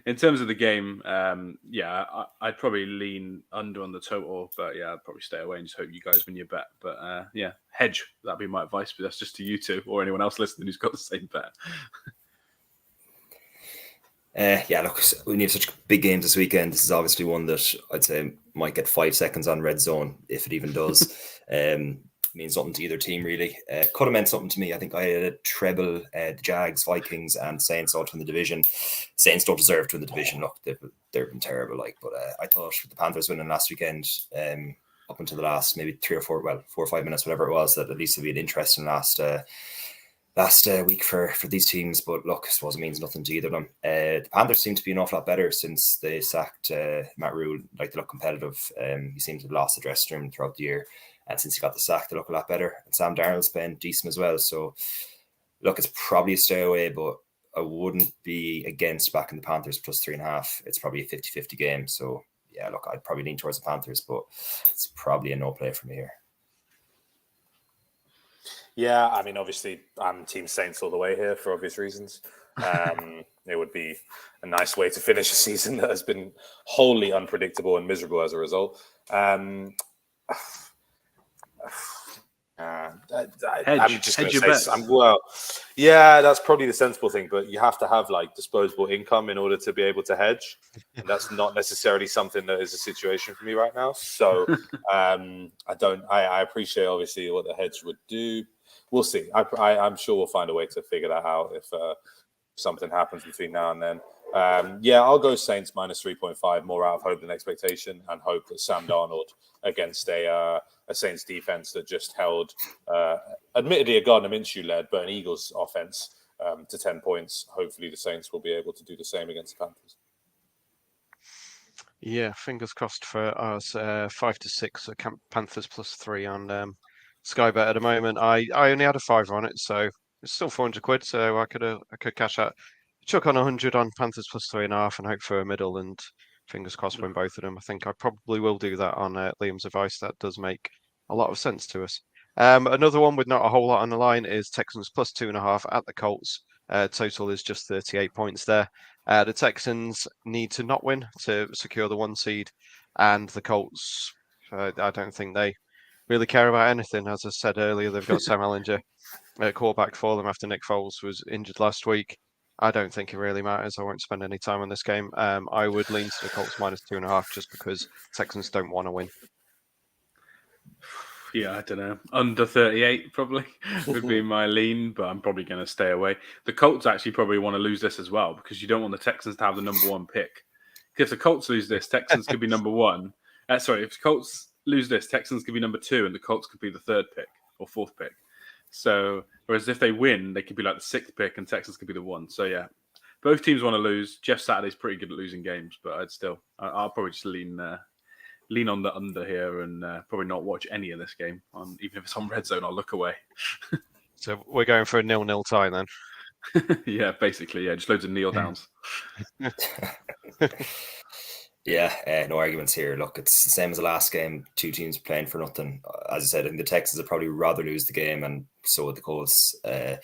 In terms of the game, I'd probably lean under on the total, but I'd probably stay away and just hope you guys win your bet. But hedge. That'd be my advice, but that's just to you two or anyone else listening who's got the same bet. Look, we need such big games this weekend. This is obviously one that I'd say might get 5 seconds on red zone, if it even does. Means something to either team, really. Could have meant something to me. I think I had a treble, the Jags, Vikings, and Saints all to win the division. Saints don't deserve to win the division. Look, they've been terrible. But I thought with the Panthers winning last weekend, up until the last maybe 3 or 4 or 5 minutes, whatever it was, that at least it'll be an interesting last week for these teams. But look, I suppose it means nothing to either of them. The Panthers seem to be an awful lot better since they sacked Matt Rule. Like, they look competitive. He seems to have lost the dressing room throughout the year. And since he got the sack, they look a lot better. And Sam Darnold's been decent as well. So, look, it's probably a stay away, but I wouldn't be against backing the Panthers plus 3.5. It's probably a 50-50 game. So, look, I'd probably lean towards the Panthers, but it's probably a no play for me here. Yeah, I mean, obviously, I'm Team Saints all the way here for obvious reasons. It would be a nice way to finish a season that has been wholly unpredictable and miserable as a result. I'm just going to say, that's probably the sensible thing, but you have to have disposable income in order to be able to hedge, and that's not necessarily something that is a situation for me right now. So I appreciate obviously what the hedge would do. We'll see. I'm sure we'll find a way to figure that out if something happens between now and then. I'll go Saints minus 3.5, more out of hope than expectation, and hope that Sam Darnold against a Saints defense that just held, admittedly a Gardner Minshew led, but an Eagles offense to 10 points. Hopefully the Saints will be able to do the same against the Panthers. Yeah, fingers crossed for us. 5-6 Panthers plus 3 on Sky Bet at the moment. I only had a 5 on it, so it's still 400 quid. So I could cash out, chuck on 100 on Panthers plus 3.5, and hope for a middle. And fingers crossed win both of them. I think I probably will do that on Liam's advice. That does make a lot of sense to us. Another one with not a whole lot on the line is Texans plus 2.5 at the Colts. Total is just 38 points there. The Texans need to not win to secure the 1 seed, and the Colts, I don't think they really care about anything. As I said earlier, they've got Sam Ellinger at quarterback for them after Nick Foles was injured last week. I don't think it really matters. I won't spend any time on this game. I would lean to the Colts minus 2.5 just because Texans don't want to win. Yeah, I don't know. Under 38 probably would be my lean, but I'm probably going to stay away. The Colts actually probably want to lose this as well because you don't want the Texans to have the number 1 pick. If the Colts lose this, Texans could be number 1. If the Colts lose this, Texans could be number 2 and the Colts could be the 3rd pick or 4th pick. So, whereas if they win, they could be like the 6th pick and Texans could be the 1. So, yeah, both teams want to lose. Jeff Saturday's pretty good at losing games, but I'll probably just lean on the under here and probably not watch any of this game. Even if it's on Red Zone, I'll look away. So we're going for a 0-0 tie then. Yeah, basically, just loads of kneel downs. Yeah, no arguments here. Look, it's the same as the last game. 2 teams playing for nothing. As I said, I think the Texans would probably rather lose the game, and so would the Colts. The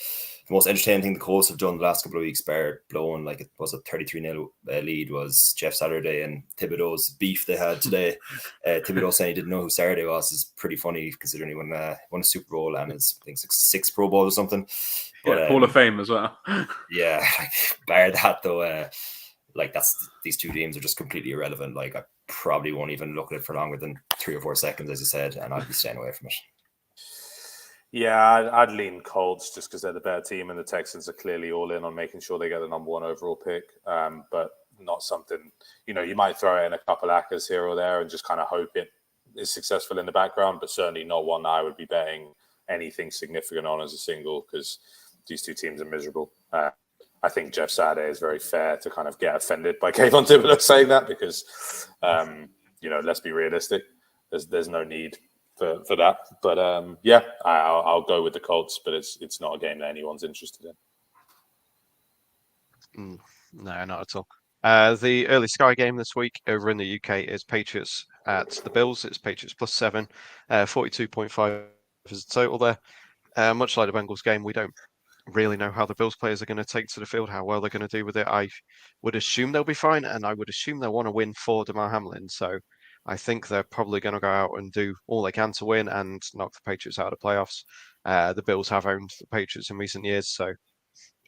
most entertaining thing the Colts have done the last couple of weeks, bar blowing like it was a 33-0 lead, was Jeff Saturday and Thibodeau's beef they had today. Thibodeau saying he didn't know who Saturday was is pretty funny considering he won a Super Bowl and his, I think, 6 Pro Bowls or something. But, Hall of Fame as well. Yeah, bar that though. These 2 teams are just completely irrelevant. Like, I probably won't even look at it for longer than 3 or 4 seconds, as I said, and I'd be staying away from it. Yeah, I'd lean Colts just because they're the better team, and the Texans are clearly all in on making sure they get the number 1 overall pick. But not something, you might throw it in a couple acres here or there and just kind of hope it is successful in the background, but certainly not one that I would be betting anything significant on as a single because these 2 teams are miserable. I think Jeff Saturday is very fair to kind of get offended by Kayvon Thibodeau saying that because, let's be realistic. There's no need for that. But, I'll go with the Colts, but it's not a game that anyone's interested in. No, not at all. The early Sky game this week over in the UK is Patriots at the Bills. It's Patriots +7, 42.5 is the total there. Much like the Bengals game, we don't really know how the Bills players are going to take to the field, how well they're going to do with it. I would assume they'll be fine, and I would assume they'll want to win for DeMar Hamlin. So I think they're probably going to go out and do all they can to win and knock the Patriots out of the playoffs. The Bills have owned the Patriots in recent years, so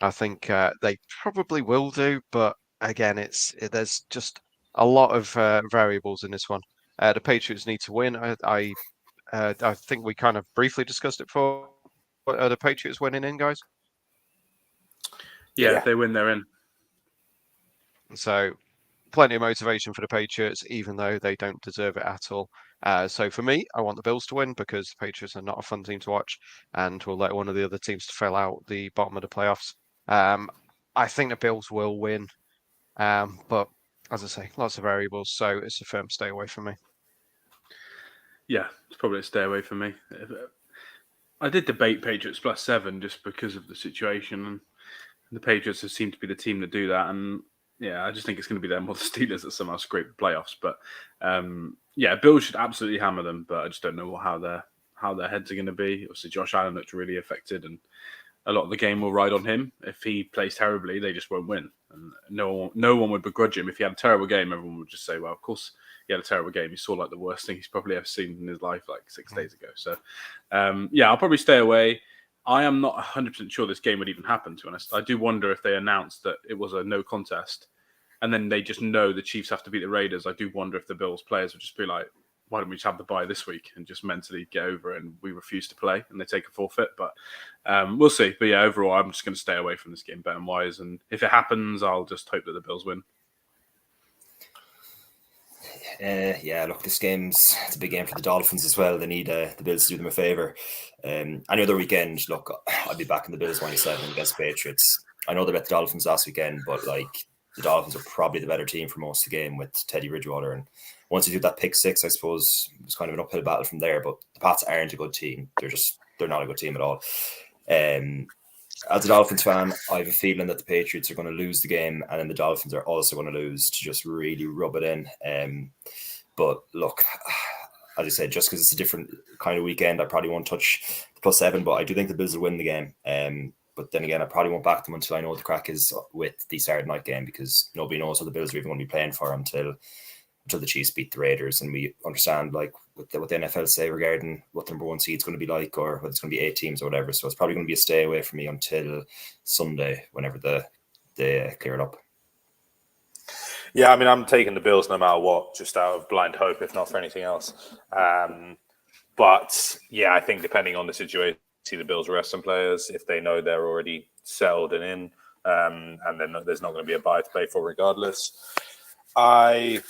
I think they probably will do. But again, there's just a lot of variables in this one. The Patriots need to win. I think we kind of briefly discussed it before. Are the Patriots winning in, guys? Yeah, if they win, they're in. So plenty of motivation for the Patriots, even though they don't deserve it at all. So for me, I want the Bills to win because the Patriots are not a fun team to watch and will let one of the other teams to fill out the bottom of the playoffs. I think the Bills will win, but as I say, lots of variables, so it's a firm stay away from me. Yeah, it's probably a stay away from me. I did debate Patriots +7 just because of the situation, and the Patriots have seemed to be the team that do that. And yeah, I just think it's going to be them or the Steelers that somehow scrape the playoffs. But Bills should absolutely hammer them, but I just don't know how their heads are going to be. Obviously, Josh Allen looked really affected, and a lot of the game will ride on him. If he plays terribly, they just won't win. And no one would begrudge him. If he had a terrible game, everyone would just say, well, of course he had a terrible game. He saw like the worst thing he's probably ever seen in his life like 6 days ago. So, I'll probably stay away. I am not 100% sure this game would even happen, to be honest. I do wonder if they announced that it was a no contest and then they just know the Chiefs have to beat the Raiders. I do wonder if the Bills players would just be like, why don't we just have the bye this week and just mentally get over it and we refuse to play and they take a forfeit. But we'll see. But yeah, overall, I'm just going to stay away from this game betting wise. And if it happens, I'll just hope that the Bills win. Look, it's a big game for the Dolphins as well. They need the Bills to do them a favour. Any other weekend, look, I'll be back in the Bills 27 against the Patriots. I know they bet the Dolphins last weekend, but like the Dolphins are probably the better team for most of the game with Teddy Bridgewater. And once you do that pick six, I suppose it was kind of an uphill battle from there. But the Pats aren't a good team. They're not a good team at all. As a Dolphins fan, I have a feeling that the Patriots are going to lose the game, and then the Dolphins are also going to lose to just really rub it in. But look, as I said, just because it's a different kind of weekend, I probably won't touch the +7, but I do think the Bills will win the game. But then again, I probably won't back them until I know what the crack is with the Saturday night game, because nobody knows what the Bills are even going to be playing for until the Chiefs beat the Raiders. And we understand like what the NFL say regarding what the number one seed is going to be like, or whether it's going to be 8 teams or whatever. So it's probably going to be a stay away from me until Sunday, whenever they clear it up. Yeah, I mean, I'm taking the Bills no matter what, just out of blind hope, if not for anything else. But yeah, I think depending on the situation, see the Bills rest some players if they know they're already settled and in, and then there's not going to be a buy to pay for regardless. I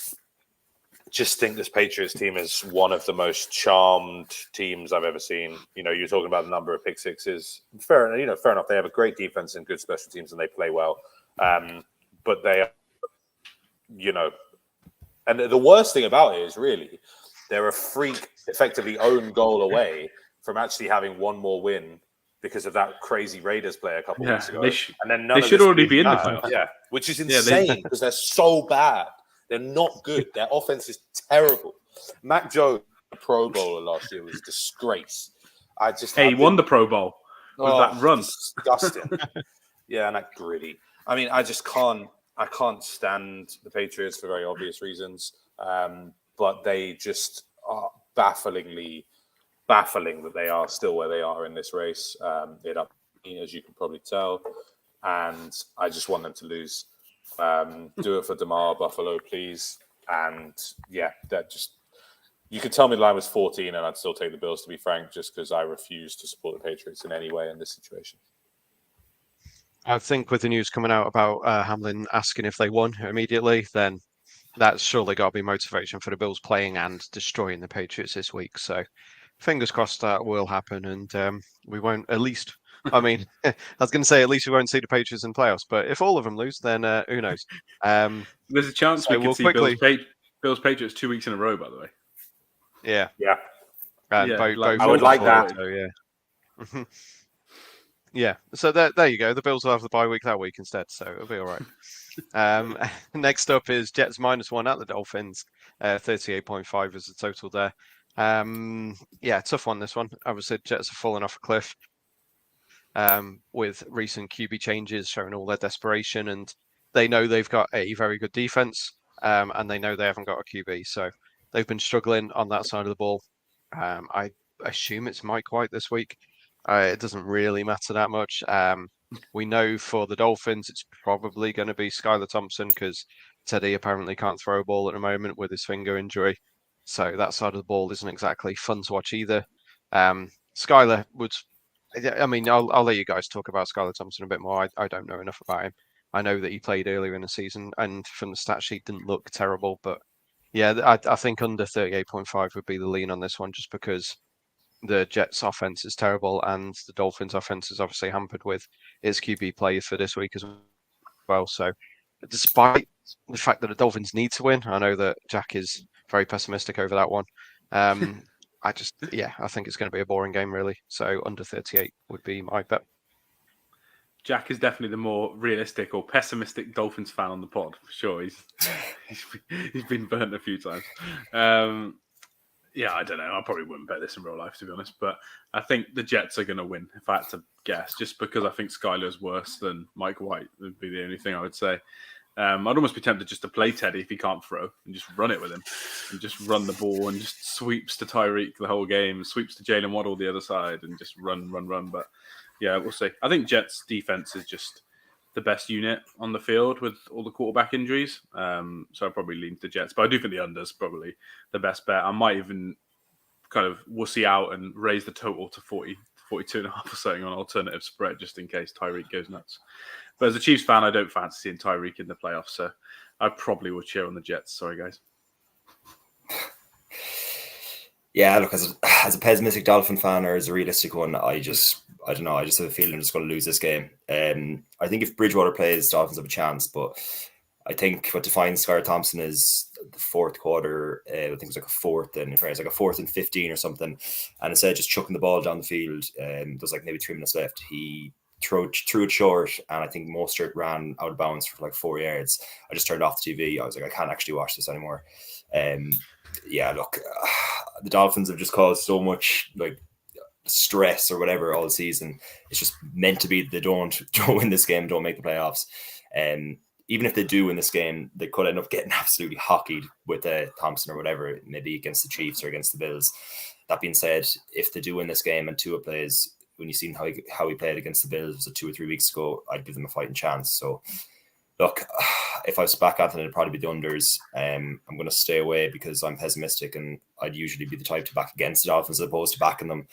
just think this Patriots team is one of the most charmed teams I've ever seen. You're talking about the number of pick sixes. Fair enough. They have a great defense and good special teams, and they play well. But they are, and the worst thing about it is really they're a freak, effectively own goal away from actually having one more win because of that crazy Raiders play a couple weeks ago. And then they should already be in the playoffs. Yeah, which is insane because they're so bad. They're not good. Their offense is terrible. Mac Jones, Pro Bowler last year, was a disgrace. He won the Pro Bowl with that run. Disgusting. Yeah, and that gritty. I mean, I can't stand the Patriots for very obvious reasons. But they just are baffling that they are still where they are in this race. It up, as you can probably tell. And I just want them to lose. Do it for DeMar, Buffalo, please. And yeah, you could tell me the line was 14 and I'd still take the Bills, to be frank, just because I refuse to support the Patriots in any way in this situation. I think with the news coming out about Hamlin asking if they won immediately, then that's surely got to be motivation for the Bills playing and destroying the Patriots this week. So fingers crossed that will happen, and we won't, at least, I mean, I was going to say at least we won't see the Patriots in playoffs, but if all of them lose, then who knows? There's a chance we could see Bills Patriots 2 weeks in a row, by the way. Yeah. Yeah. And I would like that. So, yeah. Yeah. So there you go. The Bills will have the bye week that week instead, so it'll be all right. Next up is Jets -1 at the Dolphins. 38.5 is the total there. Yeah, tough one, this one. Obviously, Jets have fallen off a cliff with recent QB changes showing all their desperation, and they know they've got a very good defense, and they know they haven't got a QB, so they've been struggling on that side of the ball. I assume it's Mike White this week. It doesn't really matter that much. We know for the Dolphins, it's probably going to be Skylar Thompson because Teddy apparently can't throw a ball at the moment with his finger injury. So that side of the ball isn't exactly fun to watch either. Skylar would, I mean, I'll let you guys talk about Skylar Thompson a bit more. I don't know enough about him. I know that he played earlier in the season and from the stat sheet didn't look terrible. But yeah, I think under 38.5 would be the lean on this one just because the Jets offense is terrible and the Dolphins offense is obviously hampered with its QB play for this week as well. So despite the fact that the Dolphins need to win, I know that Jack is very pessimistic over that one. I think it's going to be a boring game really. So under 38 would be my bet. Jack is definitely the more realistic or pessimistic Dolphins fan on the pod, for sure. He's been burnt a few times. Yeah, I don't know. I probably wouldn't bet this in real life, to be honest. But I think the Jets are going to win, if I had to guess, just because I think Skylar's worse than Mike White would be the only thing I would say. I'd almost be tempted just to play Teddy if he can't throw and just run it with him and just run the ball and just sweeps to Tyreek the whole game, sweeps to Jalen Waddle the other side and just run. But yeah, we'll see. I think Jets defense is just the best unit on the field with all the quarterback injuries. So I'd probably lean to the Jets, but I do think the under's probably the best bet. I might even kind of wussy out and raise the total to 40, 42.5 or something on alternative spread just in case Tyreek goes nuts. But as a Chiefs fan, I don't fancy seeing Tyreek in the playoffs, so I probably would cheer on the Jets. Sorry, guys. Yeah, look, as a pessimistic Dolphin fan or as a realistic one, I don't know. I just have a feeling I'm just going to lose this game. I think if Bridgewater plays, Dolphins have a chance, but I think what defines Skylar Thompson is the fourth quarter. I think it was like a fourth, and it's like a 4th and 15 or something. And instead of just chucking the ball down the field, there's like maybe 3 minutes left. He threw it short, and I think Mostert ran out of bounds for like 4 yards. I just turned off the TV. I was like, I can't actually watch this anymore. Yeah, look, the Dolphins have just caused so much like stress or whatever all season. It's just meant to be that they don't win this game, don't make the playoffs. Even if they do win this game, they could end up getting absolutely hockeyed with Thompson or whatever, maybe against the Chiefs or against the Bills. That being said, if they do win this game and Tua plays, when you've seen how he played against the Bills 2 or 3 weeks ago, I'd give them a fighting chance. So, look, if I was to back Anthony, it'd probably be the unders. I'm going to stay away because I'm pessimistic, and I'd usually be the type to back against the Dolphins as opposed to backing them.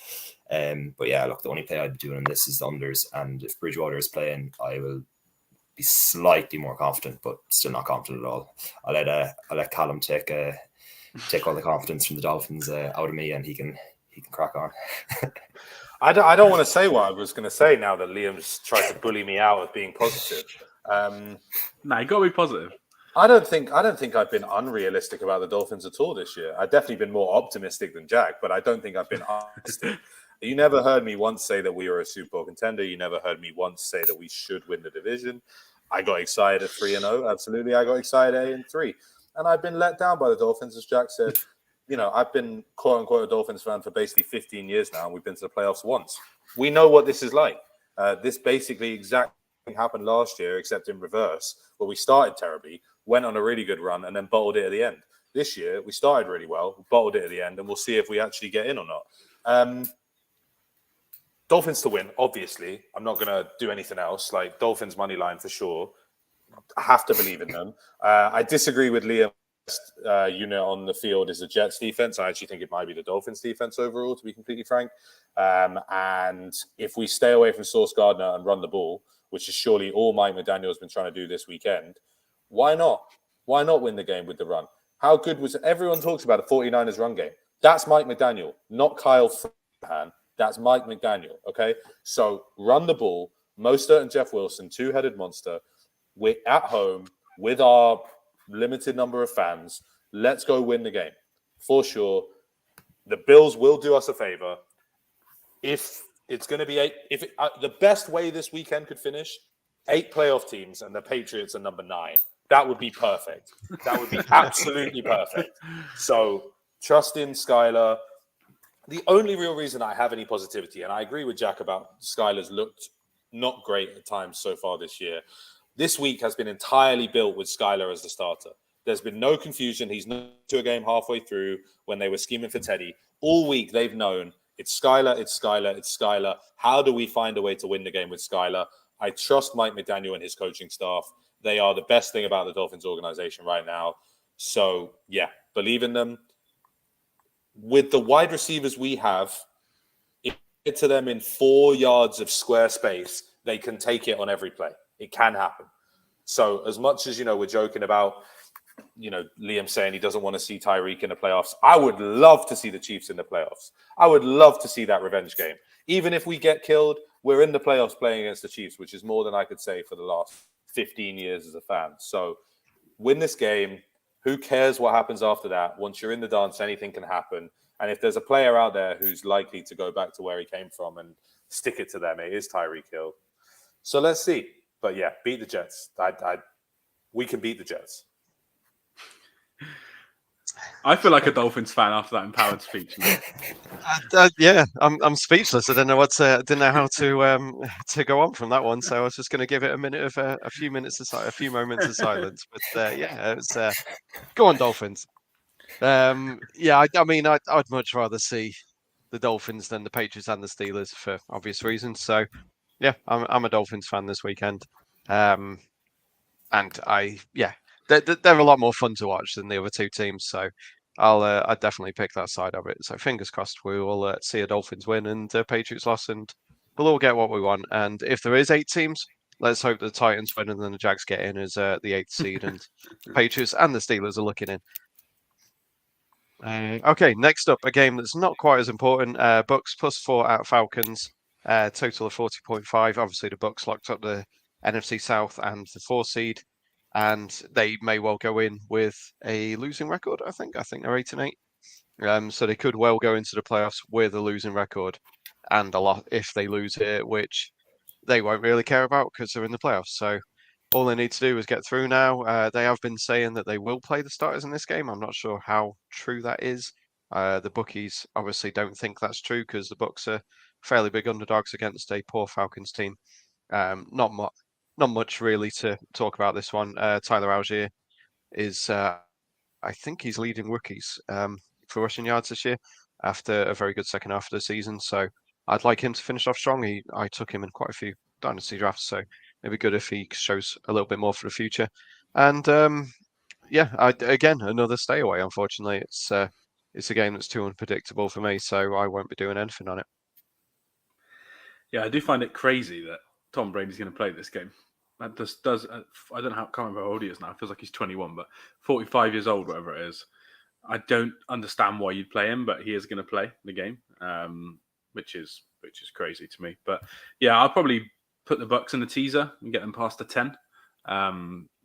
But yeah, look, the only play I'd be doing in this is the unders, and if Bridgewater is playing, I will be slightly more confident, but still not confident at all. I'll let Callum take all the confidence from the Dolphins out of me, and he can crack on. I don't want to say what I was going to say now that Liam's tried to bully me out of being positive. No, you got to be positive. I don't think I've been unrealistic about the Dolphins at all this year. I've definitely been more optimistic than Jack, but I don't think I've been optimistic. You never heard me once say that we were a Super Bowl contender. You never heard me once say that we should win the division. I got excited at 3-0. Absolutely, I got excited at 8-3, and I've been let down by the Dolphins, as Jack said. You know, I've been quote unquote a Dolphins fan for basically 15 years now, and we've been to the playoffs once. We know what this is like. This basically exactly happened last year, except in reverse, where we started terribly, went on a really good run, and then bottled it at the end. This year, we started really well, bottled it at the end, and we'll see if we actually get in or not. Dolphins to win, obviously. I'm not going to do anything else. Like, Dolphins money line for sure. I have to believe in them. I disagree with Liam. Unit on the field is the Jets defense. I actually think it might be the Dolphins defense overall, to be completely frank. And if we stay away from Sauce Gardner and run the ball, which is surely all Mike McDaniel's been trying to do this weekend, why not? Why not win the game with the run? How good was it? Everyone talks about the 49ers run game. That's Mike McDaniel, not Kyle Shanahan. That's Mike McDaniel, okay? So run the ball. Mostert and Jeff Wilson, two-headed monster. We're at home with our limited number of fans. Let's go win the game for sure. The Bills will do us a favor. If it's going to be the best way this weekend could finish, 8 playoff teams and the Patriots are number 9. That would be perfect. That would be absolutely perfect. So trust in Skylar. The only real reason I have any positivity, and I agree with Jack about Skylar's looked not great at times so far this year. This week has been entirely built with Skylar as the starter. There's been no confusion. He's not to a game halfway through when they were scheming for Teddy. All week they've known it's Skylar, it's Skylar, it's Skylar. How do we find a way to win the game with Skylar? I trust Mike McDaniel and his coaching staff. They are the best thing about the Dolphins organization right now. So, yeah, believe in them. With the wide receivers we have, if you get to them in 4 yards of square space, they can take it on every play. It can happen. So as much as, we're joking about, Liam saying he doesn't want to see Tyreek in the playoffs, I would love to see the Chiefs in the playoffs. I would love to see that revenge game. Even if we get killed, we're in the playoffs playing against the Chiefs, which is more than I could say for the last 15 years as a fan. So win this game. Who cares what happens after that? Once you're in the dance, anything can happen. And if there's a player out there who's likely to go back to where he came from and stick it to them, it is Tyreek Hill. So let's see. But yeah, beat the Jets. We can beat the Jets. I feel like a Dolphins fan after that empowered speech. Yeah, I'm speechless. I don't know didn't know how to go on from that one. So I was just going to give it a few moments of silence. But yeah, it's go on Dolphins. Yeah, I mean, I'd much rather see the Dolphins than the Patriots and the Steelers for obvious reasons. So yeah, I'm a Dolphins fan this weekend. And they're a lot more fun to watch than the other two teams. So I'd definitely pick that side of it. So fingers crossed we will see a Dolphins win and Patriots loss, and we'll all get what we want. And if there is 8 teams, let's hope the Titans win and then the Jags get in as the 8th seed, and the Patriots and the Steelers are looking in. Okay, next up, a game that's not quite as important. Bucks +4 at Falcons, total of 40.5. Obviously, the Bucks locked up the NFC South and the 4 seed, and they may well go in with a losing record. I think they're 8-8. So they could well go into the playoffs with a losing record, and a lot if they lose here, which they won't really care about because they're in the playoffs. So all they need to do is get through now. They have been saying that they will play the starters in this game. I'm not sure how true that is. The bookies obviously don't think that's true because the Bucks are fairly big underdogs against a poor Falcons team. Not much really to talk about this one. Tyler Algier is, I think he's leading rookies for rushing yards this year after a very good second half of the season. So I'd like him to finish off strong. I took him in quite a few dynasty drafts, so it'd be good if he shows a little bit more for the future. And again, another stay away. Unfortunately, it's a game that's too unpredictable for me, so I won't be doing anything on it. Yeah, I do find it crazy that Tom Brady's going to play this game. That just does. I don't know can't remember how old he is now. It feels like he's 21, but 45 years old, whatever it is. I don't understand why you'd play him, but he is going to play the game, which is crazy to me. But yeah, I'll probably put the Bucks in the teaser and get them past the 10.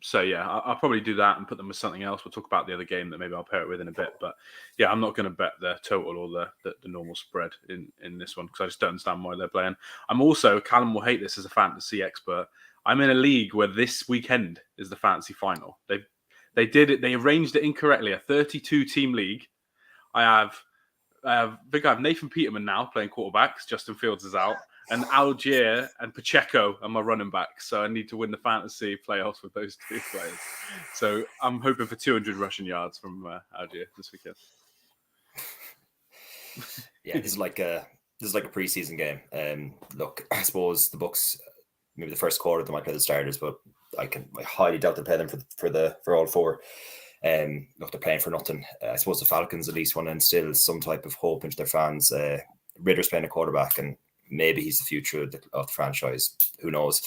So yeah, I'll probably do that and put them with something else. We'll talk about the other game that maybe I'll pair it with in a bit. But yeah, I'm not going to bet the total or the normal spread in this one because I just don't understand why they're playing. I'm also, Callum will hate this as a fantasy expert, I'm in a league where this weekend is the fantasy final. They did it. They arranged it incorrectly. A 32-team league. I think I have Nathan Peterman now playing quarterbacks. Justin Fields is out, and Algier and Pacheco are my running backs. So I need to win the fantasy playoffs with those two players. So I'm hoping for 200 rushing yards from Algier this weekend. Yeah, this is like a preseason game. Look, I suppose the Bucks, maybe the first quarter they might play the starters, but I highly doubt they play them for all four. Look, they're playing for nothing. I suppose the Falcons at least want to instill some type of hope into their fans. Ridder's playing a quarterback, and maybe he's the future of the franchise. Who knows?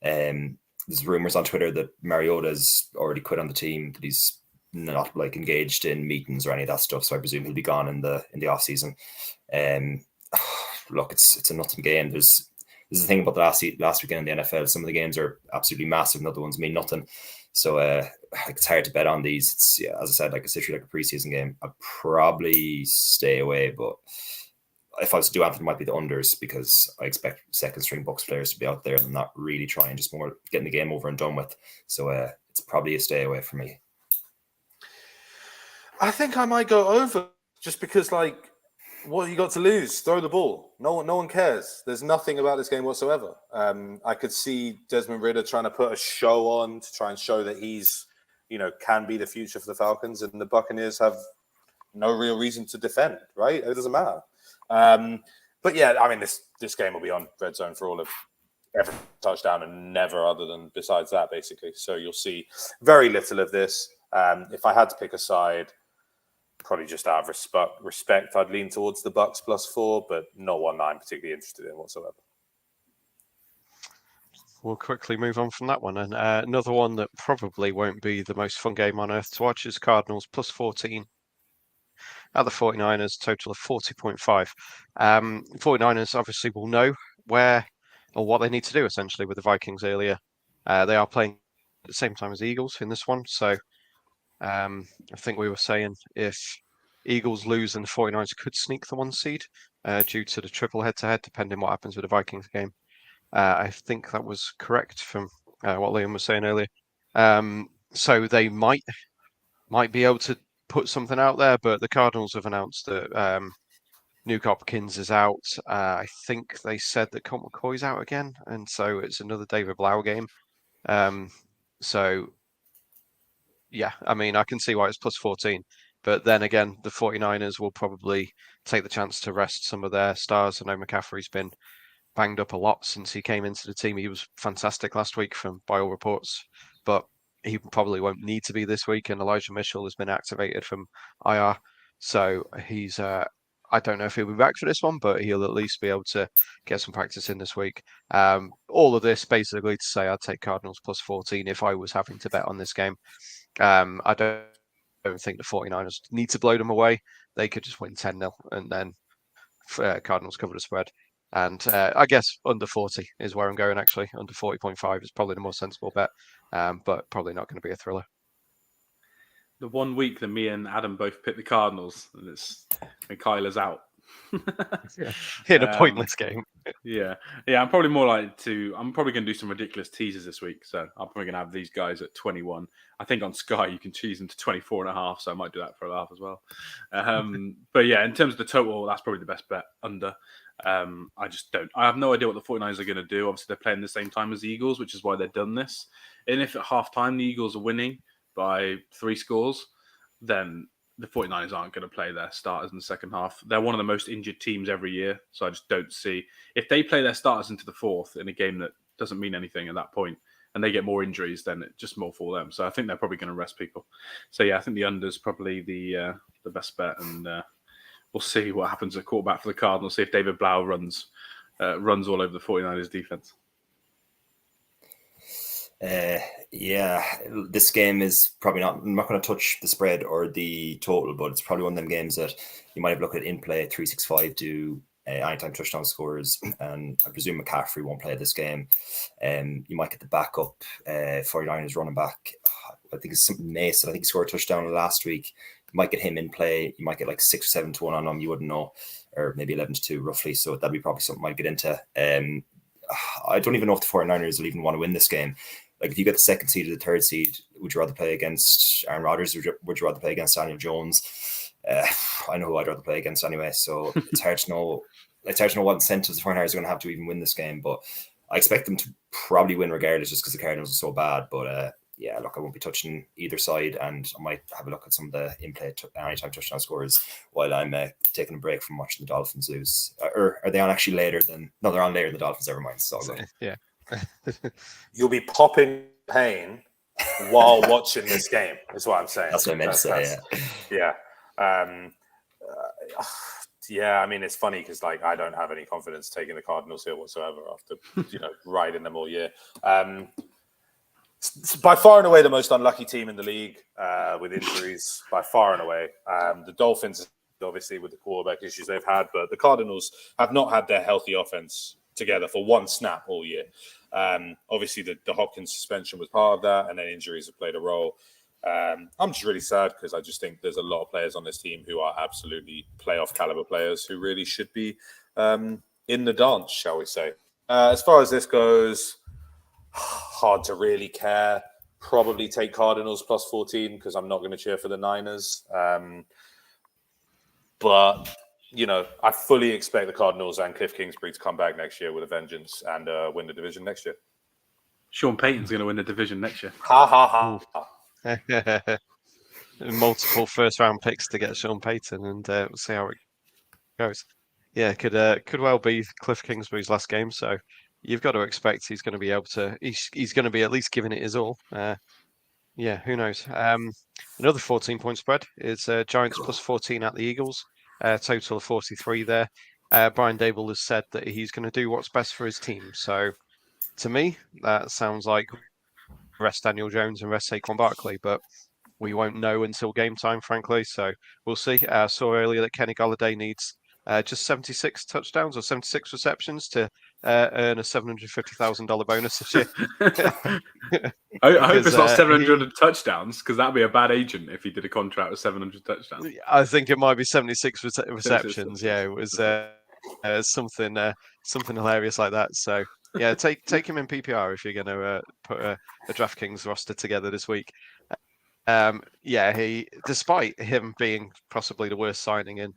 There's rumors on Twitter that Mariota's already quit on the team, that he's not engaged in meetings or any of that stuff. So I presume he'll be gone in the off season. Look, it's a nothing game. There's the thing about the last weekend in the NFL. Some of the games are absolutely massive, and other ones mean nothing. So it's hard to bet on these. It's, as I said, it's literally like a preseason game. I'd probably stay away, but if I was to do anything, it might be the unders because I expect second string Bucks players to be out there and not really trying, just more getting the game over and done with. So it's probably a stay away for me. I think I might go over just because, what have you got to lose? Throw the ball. No one cares. There's nothing about this game whatsoever. I could see Desmond Ridder trying to put a show on to try and show that he's, can be the future for the Falcons, and the Buccaneers have no real reason to defend, right? It doesn't matter. But yeah, I mean, this game will be on Red Zone for all of every touchdown and never other than besides that, basically. So you'll see very little of this. If I had to pick a side, probably just out of respect, I'd lean towards the Bucks +4, but not one that I'm particularly interested in whatsoever. We'll quickly move on from that one. And another one that probably won't be the most fun game on earth to watch is Cardinals +14 at the 49ers, total of 40.5. 49ers obviously will know where or what they need to do essentially with the Vikings earlier. They are playing at the same time as the Eagles in this one. So I think we were saying if Eagles lose, then the 49ers could sneak the 1 seed due to the triple head-to-head, depending what happens with the Vikings game. I think that was correct from what Liam was saying earlier. So they might be able to put something out there, but the Cardinals have announced that Nuke Hopkins is out. I think they said that Colt McCoy's out again, and so it's another David Blau game. So yeah, I mean, I can see why it's +14. But then again, the 49ers will probably take the chance to rest some of their stars. I know McCaffrey's been banged up a lot since he came into the team. He was fantastic last week by all reports, but he probably won't need to be this week. And Elijah Mitchell has been activated from IR. So he's, I don't know if he'll be back for this one, but he'll at least be able to get some practice in this week. All of this basically to say I'd take Cardinals +14 if I was having to bet on this game. I don't think the 49ers need to blow them away. They could just win 10-0 and then Cardinals cover the spread. And I guess under 40 is where I'm going, actually. Under 40.5 is probably the more sensible bet, but probably not going to be a thriller. The 1 week that me and Adam both picked the Cardinals, and Kyler's out. In a pointless game. Yeah. I'm probably I'm probably going to do some ridiculous teasers this week. So I'm probably going to have these guys at 21. I think on Sky you can tease them to 24.5. So I might do that for a laugh as well. But yeah, in terms of the total, that's probably the best bet under. I have no idea what the 49ers are going to do. Obviously, they're playing the same time as the Eagles, which is why they've done this. And if at halftime the Eagles are winning by 3 scores, then the 49ers aren't going to play their starters in the second half. They're one of the most injured teams every year. So I just don't see... If they play their starters into the fourth in a game that doesn't mean anything at that point, and they get more injuries, then it's just more for them. So I think they're probably going to rest people. So yeah, I think the under's probably the best bet, and we'll see what happens at quarterback for the Cardinals. See if David Blau runs all over the 49ers defense. Yeah, this game is probably not. I'm not going to touch the spread or the total, but it's probably one of them games that you might have looked at in play 365 to anytime touchdown scores, and I presume McCaffrey won't play this game. You might get the backup 49ers running back. I think it's something Mason. I think he scored a touchdown last week. You might get him in play. You might get like 6 or 7 to 1 on him. You wouldn't know, or maybe 11 to 2 roughly. So that'd be probably something I might get into. I don't even know if the 49ers will even want to win this game. Like, if you get the second seed or the third seed, would you rather play against Aaron Rodgers or would you rather play against Daniel Jones? I know who I'd rather play against anyway, so it's hard to know. It's hard to know what incentives the 49ers are going to have to even win this game, but I expect them to probably win regardless, just because the Cardinals are so bad. But yeah, look, I won't be touching either side, and I might have a look at some of the in-play anytime touchdown scores while I'm taking a break from watching the Dolphins lose. Or are they on actually later than? No, they're on later than the Dolphins. Never mind. So yeah. You'll be popping pain while watching this game, is what I'm saying. That's what I meant to say. Yeah. I mean, it's funny because like I don't have any confidence taking the Cardinals here whatsoever after riding them all year. It's by far and away the most unlucky team in the league with injuries, by far and away. The Dolphins, obviously, with the quarterback issues they've had, but the Cardinals have not had their healthy offense together for one snap all year. Obviously, the Hopkins suspension was part of that, and then injuries have played a role. I'm just really sad because I just think there's a lot of players on this team who are absolutely playoff caliber players who really should be in the dance, shall we say. As far as this goes, hard to really care. Probably take Cardinals plus 14 because I'm not going to cheer for the Niners. But I fully expect the Cardinals and Cliff Kingsbury to come back next year with a vengeance and win the division next year. Sean Payton's going to win the division next year. Ha ha ha. Multiple first-round picks to get Sean Payton, and we'll see how it goes. Yeah, could well be Cliff Kingsbury's last game, so you've got to expect he's going to be able to. He's going to be at least giving it his all. Yeah, who knows? Another 14-point spread is Giants plus 14 at the Eagles. Total of 43 there. Brian Dable has said that he's going to do what's best for his team. So, to me, that sounds like rest Daniel Jones and rest Saquon Barkley, but we won't know until game time, frankly. So we'll see. Saw earlier that Kenny Golladay needs just 76 touchdowns or 76 receptions to earn a $750,000 bonus this year. I hope it's not 700 touchdowns, because that'd be a bad agent if he did a contract with 700 touchdowns. I think it might be 76 receptions. Yeah, it was something hilarious like that. So yeah, take him in PPR if you're going to put a DraftKings roster together this week. He, despite him being possibly the worst signing in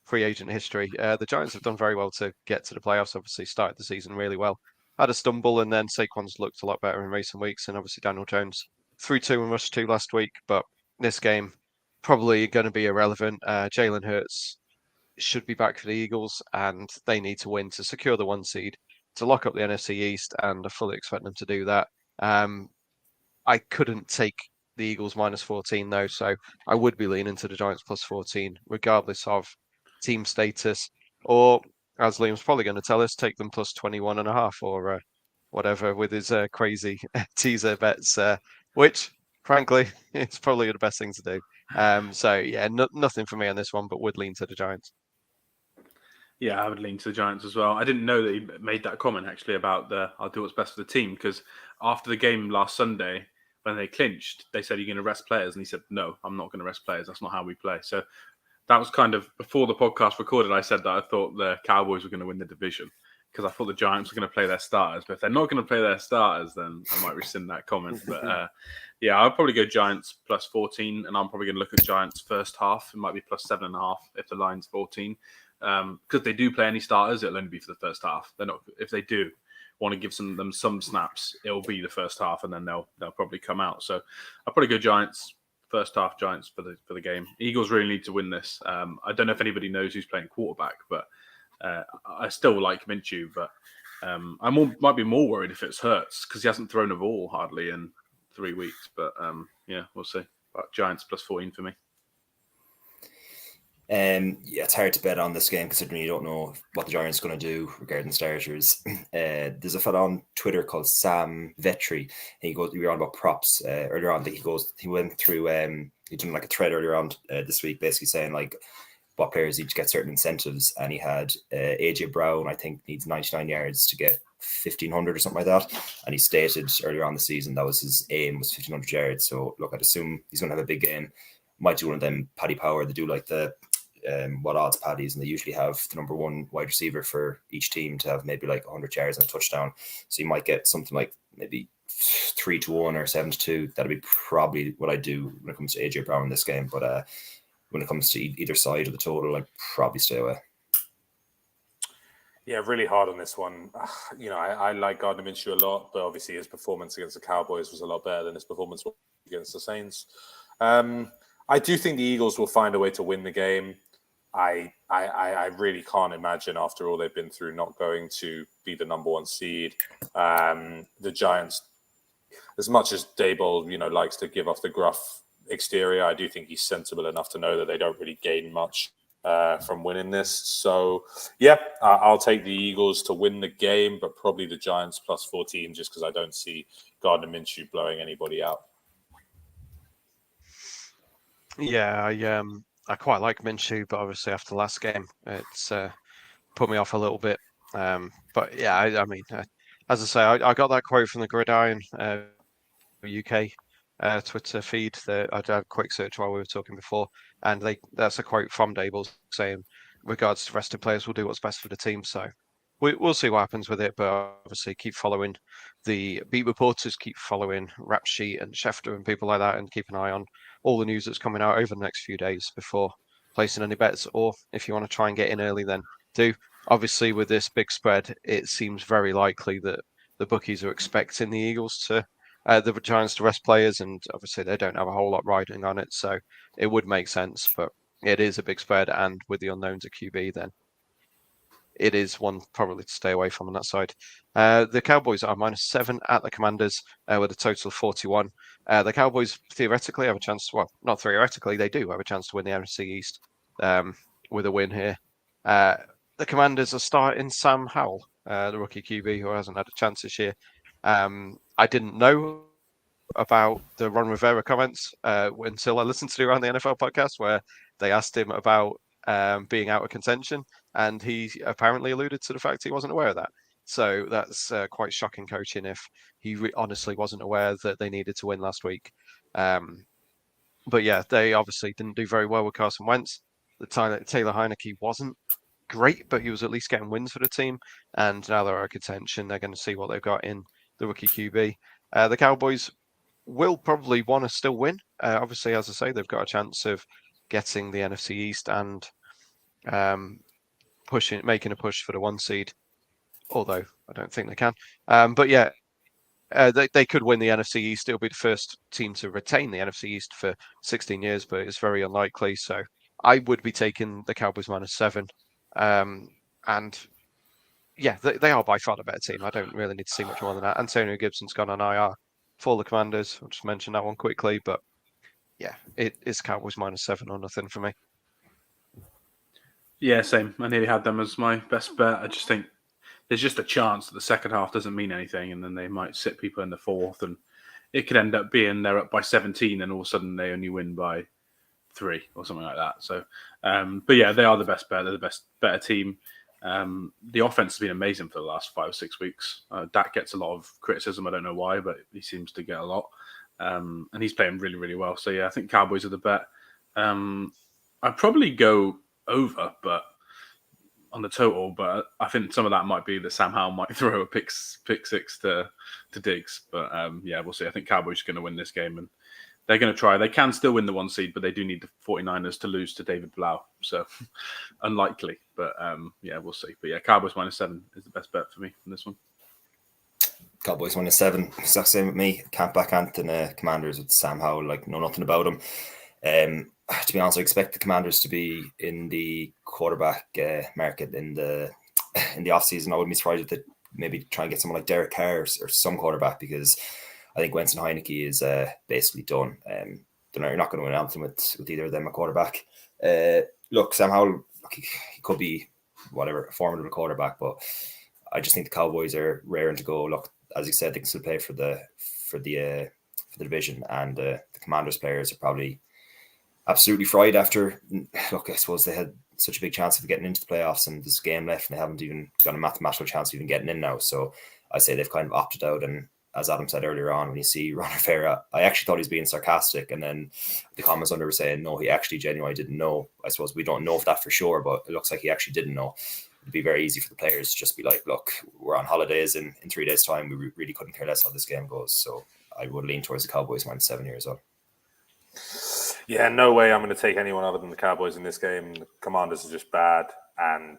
free agent history, the Giants have done very well to get to the playoffs. Obviously, started the season really well. Had a stumble, and then Saquon's looked a lot better in recent weeks, and obviously Daniel Jones threw 2 and rushed 2 last week. But this game probably going to be irrelevant. Jalen Hurts should be back for the Eagles, and they need to win to secure the 1 seed to lock up the NFC East, and I fully expect them to do that. I couldn't take the Eagles minus 14 though, so I would be leaning to the Giants plus 14, regardless of team status, or as Liam's probably going to tell us, take them plus 21.5 or whatever with his crazy teaser bets, which frankly is probably the best thing to do. So yeah, nothing for me on this one, but would lean to the Giants. Yeah, I would lean to the Giants as well. I didn't know that he made that comment actually about I'll do what's best for the team, because after the game last Sunday, when they clinched, they said, "You're going to rest players," and he said, "No, I'm not going to rest players. That's not how we play." So that was kind of before the podcast recorded. I said that I thought the Cowboys were going to win the division because I thought the Giants were going to play their starters. But if they're not going to play their starters, then I might rescind that comment. But yeah, I'll probably go Giants plus 14, and I'm probably going to look at Giants first half. It might be plus 7.5 if the line's 14. Because if they do play any starters, it'll only be for the first half. They're not. If they do want to give them some snaps, it'll be the first half, and then they'll probably come out. So I'll probably go Giants first half, Giants for the game. Eagles really need to win this. I don't know if anybody knows who's playing quarterback, but I still like Minshew, but Might be more worried if it's Hurts because he hasn't thrown a ball hardly in 3 weeks. But yeah, we'll see. But Giants plus 14 for me. Yeah, it's hard to bet on this game considering you don't know what the Giants are going to do regarding starters. There's a fellow on Twitter called Sam Vetri. And we were on about props earlier on. He went through, he done like a thread earlier on this week, basically saying like what players each get certain incentives. And he had AJ Brown, I think, needs 99 yards to get 1,500 or something like that. And he stated earlier on the season that was his aim, was 1,500 yards. So look, I'd assume he's going to have a big game. Might do one of them Paddy Power. They do like the what odds paddies, and they usually have the number one wide receiver for each team to have maybe like 100 yards and a touchdown. So you might get something like maybe 3-1 or 7-2. That'd be probably what I do when it comes to AJ Brown in this game. But when it comes to either side of the total, I'd probably stay away. Yeah, really hard on this one. I like Gardner Minshew a lot, but obviously his performance against the Cowboys was a lot better than his performance against the Saints. I do think the Eagles will find a way to win the game. I really can't imagine, after all they've been through, not going to be the number one seed. The Giants, as much as Daboll, likes to give off the gruff exterior, I do think he's sensible enough to know that they don't really gain much from winning this. So, yeah, I'll take the Eagles to win the game, but probably the Giants plus 14, just because I don't see Gardner Minshew blowing anybody out. Yeah, I quite like Minshew, but obviously after the last game, it's put me off a little bit. But yeah, I mean, as I say, I got that quote from the Gridiron UK Twitter feed. I did a quick search while we were talking before, and that's a quote from Daboll saying, regards to rested players, will do what's best for the team. So we'll see what happens with it, but obviously keep following the beat reporters, keep following Rap Sheet and Schefter and people like that, and keep an eye on all the news that's coming out over the next few days before placing any bets. Or if you want to try and get in early, then do. Obviously, with this big spread, it seems very likely that the bookies are expecting the Eagles to, the Giants to rest players, and obviously they don't have a whole lot riding on it, so it would make sense. But it is a big spread, and with the unknowns at QB, then it is one probably to stay away from on that side. The Cowboys are -7 at the Commanders with a total of 41. The Cowboys theoretically have a chance. Well, not theoretically, they do have a chance to win the NFC East with a win here. The Commanders are starting Sam Howell, the rookie QB who hasn't had a chance this year. I didn't know about the Ron Rivera comments until I listened to the Around the NFL podcast, where they asked him about being out of contention, and he apparently alluded to the fact he wasn't aware of that. So that's quite shocking coaching if he honestly wasn't aware that they needed to win last week. But yeah, they obviously didn't do very well with Carson Wentz. Taylor Heineke wasn't great, but he was at least getting wins for the team. And now they're out of contention. They're going to see what they've got in the rookie QB. The Cowboys will probably want to still win. Obviously, as I say, they've got a chance of getting the NFC East and making a push for the 1 seed. Although I don't think they can. But yeah, they could win the NFC East. It'll be the first team to retain the NFC East for 16 years, but it's very unlikely. So I would be taking the Cowboys -7. And yeah, they are by far the better team. I don't really need to see much more than that. Antonio Gibson's gone on IR for the Commanders. I'll just mention that one quickly. But yeah, it is Cowboys -7 or nothing for me. Yeah, same. I nearly had them as my best bet. I just think there's just a chance that the second half doesn't mean anything, and then they might sit people in the fourth, and it could end up being they're up by 17, and all of a sudden they only win by 3 or something like that. So, but yeah, they are the best bet. They're the better team. The offense has been amazing for the last 5 or 6 weeks. Dak gets a lot of criticism. I don't know why, but he seems to get a lot. And he's playing really, really well. So yeah, I think Cowboys are the bet. I'd probably go over, but on the total, but I think some of that might be that Sam Howell might throw a pick six to Diggs. But yeah, we'll see. I think Cowboys are going to win this game, and they're going to try. They can still win the 1 seed, but they do need the 49ers to lose to David Blau. So unlikely, but yeah, we'll see. But yeah, Cowboys -7 is the best bet for me in this one. Cowboys -7. Exact same with me. Can't back Anthony Commanders with Sam Howell. Like, know nothing about him. To be honest, I expect the Commanders to be in the quarterback market in the off season. I wouldn't be surprised if they maybe try and get someone like Derek Carr or some quarterback, because I think Winston Heineke is basically done. You're not going to win anything with either of them a quarterback. Look, Sam Howell, he could be whatever, a formidable quarterback, but I just think the Cowboys are raring to go. Look, as you said, they can still play for the division, and the Commanders players are probably absolutely fried after. Look, I suppose they had such a big chance of getting into the playoffs, and there's a game left, and they haven't even got a mathematical chance of even getting in now. So I say they've kind of opted out. And as Adam said earlier on, when you see Ron Rivera, I actually thought he was being sarcastic, and then the comments under were saying, no, he actually genuinely didn't know. I suppose we don't know if that for sure, but it looks like he actually didn't know. It'd be very easy for the players to just be like, look, we're on holidays, and in 3 days' time, we really couldn't care less how this game goes. So I would lean towards the Cowboys -7 years old. Yeah, no way I'm going to take anyone other than the Cowboys in this game. The Commanders are just bad, and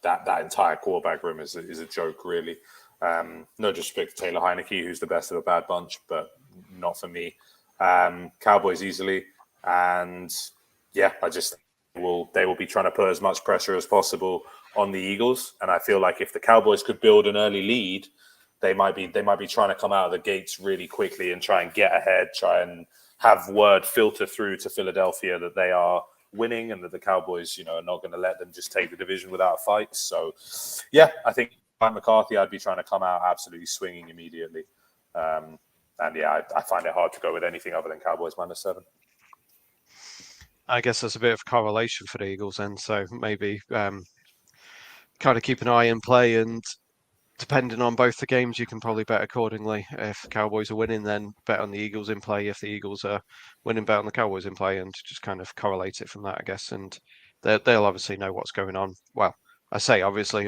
that entire quarterback room is a joke, really. No disrespect to Taylor Heineke, who's the best of a bad bunch, but not for me. Cowboys easily, and yeah, they will be trying to put as much pressure as possible on the Eagles, and I feel like if the Cowboys could build an early lead, they might be trying to come out of the gates really quickly and try and get ahead, try and have word filter through to Philadelphia that they are winning and that the Cowboys, are not going to let them just take the division without a fight. So, yeah, I think Mike McCarthy, I'd be trying to come out absolutely swinging immediately. And yeah, I find it hard to go with anything other than Cowboys -7. I guess there's a bit of correlation for the Eagles then, so maybe kind of keep an eye in play, and depending on both the games, you can probably bet accordingly. If Cowboys are winning, then bet on the Eagles in play. If the Eagles are winning, bet on the Cowboys in play, and just kind of correlate it from that, I guess. And they'll obviously know what's going on. Well, I say obviously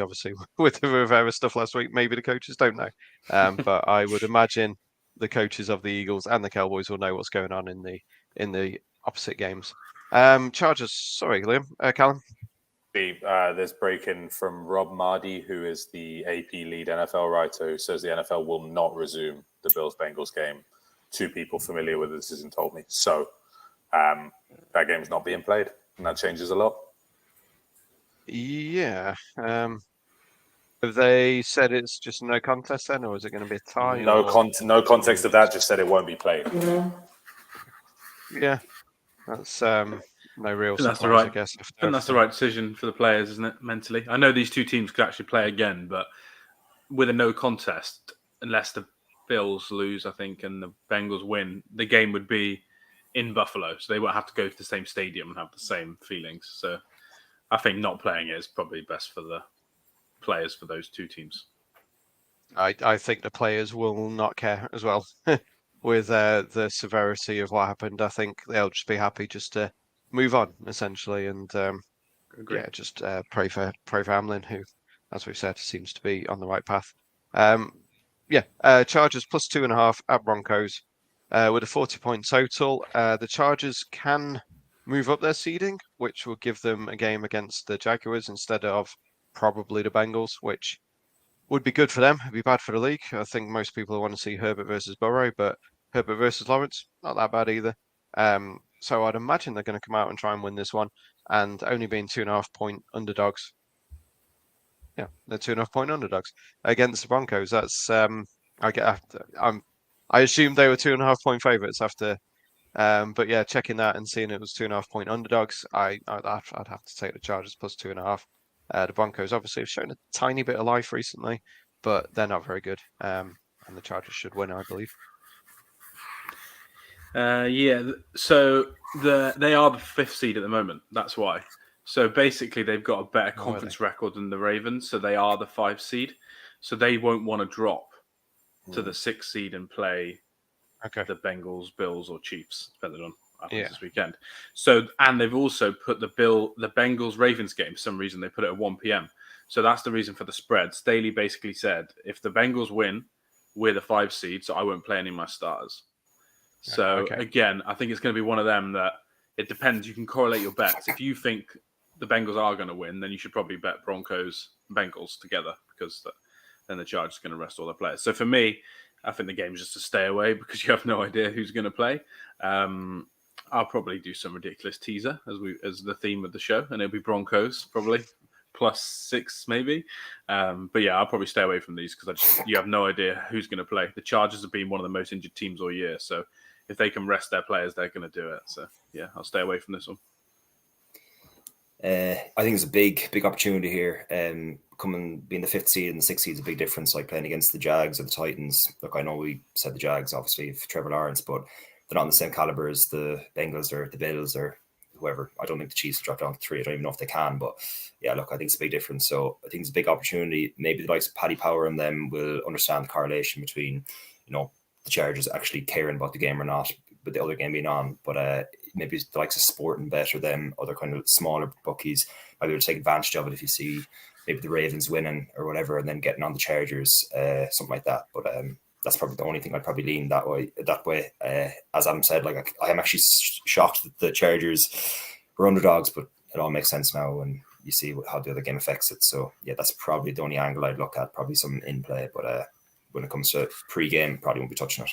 with the Rivera stuff last week, maybe the coaches don't know. But I would imagine the coaches of the Eagles and the Cowboys will know what's going on in the opposite games. Chargers, sorry, Liam, Callum. There's break-in from Rob Mardy, who is the AP lead NFL writer, who says the NFL will not resume the Bills-Bengals game. 2 people familiar with the decision told me. So that game's not being played, and that changes a lot. Yeah. Have they said it's just no contest then, or is it going to be a tie? No context of that, just said it won't be played. Yeah, that's no real surprise, I guess. I think that's the right decision for the players, isn't it, mentally? I know these 2 teams could actually play again, but with a no contest, unless the Bills lose, I think, and the Bengals win, the game would be in Buffalo, so they won't have to go to the same stadium and have the same feelings. So I think not playing it is probably best for the players for those 2 teams. I think the players will not care as well with the severity of what happened. I think they'll just be happy just to move on, essentially, and just pray for Hamlin, who, as we've said, seems to be on the right path. Chargers +2.5 at Broncos with a 40-point total. The Chargers can move up their seeding, which will give them a game against the Jaguars instead of probably the Bengals, which would be good for them. It'd be bad for the league. I think most people want to see Herbert versus Burrow, but Herbert versus Lawrence, not that bad either. So I'd imagine they're going to come out and try and win this one, and only being 2.5-point underdogs. Yeah, they're 2.5-point underdogs against the Broncos. That's I assumed they were 2.5-point favorites after. But yeah, checking that and seeing it was 2.5-point underdogs, I'd have to take the Chargers +2.5. The Broncos obviously have shown a tiny bit of life recently, but they're not very good. And the Chargers should win, I believe. So they are the 5th seed at the moment. That's why. So basically, they've got a better conference record than the Ravens. So they are the 5th seed. So they won't want to drop to the 6th seed and play the Bengals, Bills, or Chiefs, depending on what happens this weekend. So, and they've also put the Bengals Ravens game. For some reason, they put it at 1 p.m. So that's the reason for the spread. Staley basically said, if the Bengals win, we're the 5 seed, so I won't play any of my starters. So again, I think it's going to be one of them that it depends. You can correlate your bets. If you think the Bengals are going to win, then you should probably bet Broncos, Bengals together, because then the Chargers are going to rest all their players. So for me, I think the game is just to stay away because you have no idea who's going to play. I'll probably do some ridiculous teaser as the theme of the show, and it'll be Broncos probably +6 maybe. But yeah, I'll probably stay away from these because you have no idea who's going to play. The Chargers have been one of the most injured teams all year, so if they can rest their players, they're going to do it. So yeah, I'll stay away from this one. I think it's a big opportunity here. Being the 5th seed and the 6th seed is a big difference. Like playing against the Jags or the Titans. Look, I know we said the Jags, obviously, for Trevor Lawrence, but they're not on the same caliber as the Bengals or the Bills or whoever. I don't think the Chiefs will drop down to 3. I don't even know if they can, but yeah, look, I think it's a big difference. So I think it's a big opportunity. Maybe the likes of Paddy Power and them will understand the correlation between, the Chargers actually caring about the game or not, with the other game being on. But maybe the likes of Sporting Bet or them other kind of smaller bookies might be able to take advantage of it if you see maybe the Ravens winning or whatever and then getting on the Chargers, something like that. But that's probably the only thing I'd probably lean that way. As Adam said, like I am actually shocked that the Chargers were underdogs, but it all makes sense now when you see how the other game affects it. So yeah, that's probably the only angle I'd look at, probably some in play. But when it comes to pre-game, probably won't be touching it.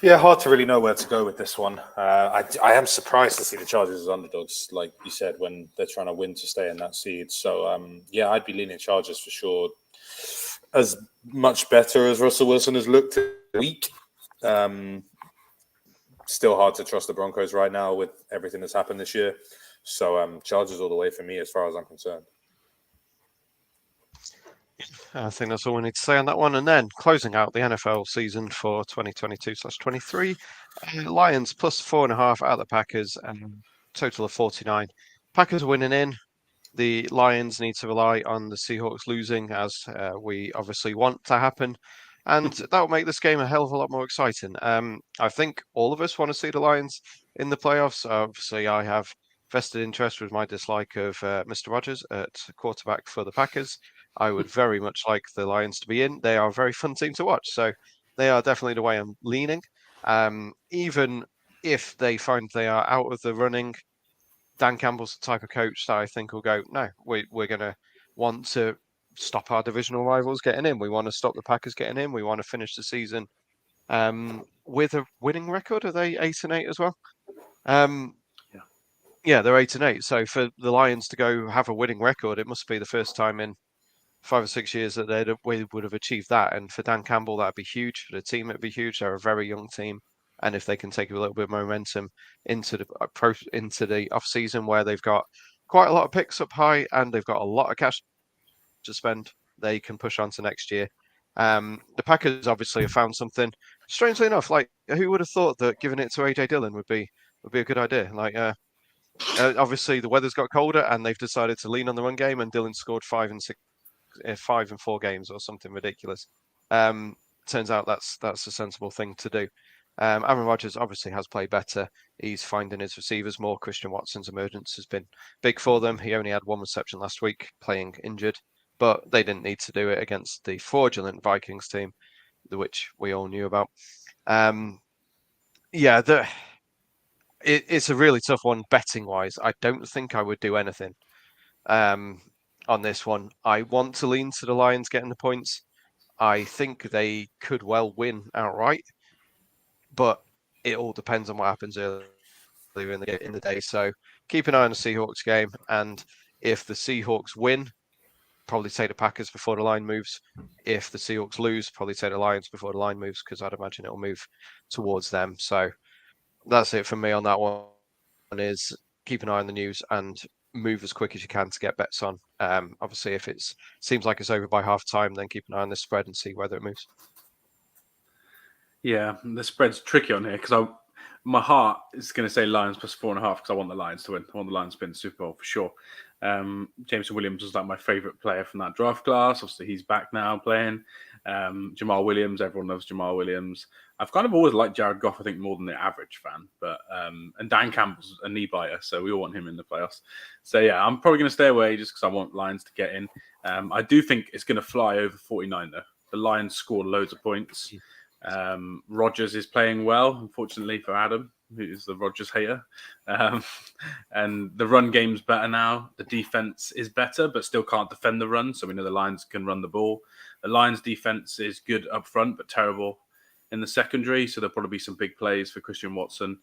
Yeah, hard to really know where to go with this one. I am surprised to see the Chargers as underdogs, like you said, when they're trying to win to stay in that seed. So, yeah, I'd be leaning Chargers for sure. As much better as Russell Wilson has looked this week, still hard to trust the Broncos right now with everything that's happened this year. So, Chargers all the way for me as far as I'm concerned. I think that's all we need to say on that one. And then closing out the NFL season for 2022/23, Lions plus 4.5 at the Packers, total of 49. Packers winning in. The Lions need to rely on the Seahawks losing, as we obviously want to happen. And that will make this game a hell of a lot more exciting. I think all of us want to see the Lions in the playoffs. Obviously, I have vested interest with my dislike of Mr. Rodgers at quarterback for the Packers. I would very much like the Lions to be in. They are a very fun team to watch. So they are definitely the way I'm leaning. Even if they find they are out of the running, Dan Campbell's the type of coach that I think will go, no, we're going to want to stop our divisional rivals getting in. We want to stop the Packers getting in. We want to finish the season with a winning record. Are they 8-8 as well? Yeah, they're 8-8. So for the Lions to go have a winning record, it must be the first time in 5 or 6 years that we would have achieved that. And for Dan Campbell, that'd be huge. For the team, it'd be huge. They're a very young team. And if they can take a little bit of momentum into the off season where they've got quite a lot of picks up high and they've got a lot of cash to spend, they can push on to next year. The Packers obviously have found something. Strangely enough, like who would have thought that giving it to AJ Dillon would be a good idea? Like obviously the weather's got colder and they've decided to lean on the run game, and Dillon scored 5 and 4 games or something ridiculous. Turns out that's a sensible thing to do. Aaron Rodgers obviously has played better. He's finding his receivers more. Christian Watson's emergence has been big for them. He only had 1 reception last week, playing injured, but they didn't need to do it against the fraudulent Vikings team, which we all knew about. It's a really tough one betting wise. I don't think I would do anything on this one. I want to lean to the Lions getting the points. I think they could well win outright, but it all depends on what happens earlier in the day. So keep an eye on the Seahawks game, and if the Seahawks win, probably take the Packers before the line moves. If the Seahawks lose, probably take the Lions before the line moves, because I'd imagine it'll move towards them. So that's it for me on that one. Is keep an eye on the news and move as quick as you can to get bets on. Obviously, if it seems like it's over by half time, then keep an eye on the spread and see whether it moves. Yeah, the spread's tricky on here because my heart is going to say Lions plus 4.5 because I want the Lions to win. I want the Lions to win the Super Bowl for sure. Jameson Williams was like my favorite player from that draft class. Obviously, he's back now playing. Jamal Williams, everyone loves Jamal Williams. I've kind of always liked Jared Goff, I think, more than the average fan. But and Dan Campbell's a knee biter, so we all want him in the playoffs. So yeah, I'm probably going to stay away just because I want Lions to get in. I do think it's going to fly over 49 though. The Lions scored loads of points. Rodgers is playing well, unfortunately for Adam, who's the Rodgers hater. And the run game's better now. The defense is better, but still can't defend the run. So we know the Lions can run the ball. The Lions defense is good up front, but terrible in the secondary. So there'll probably be some big plays for Christian Watson.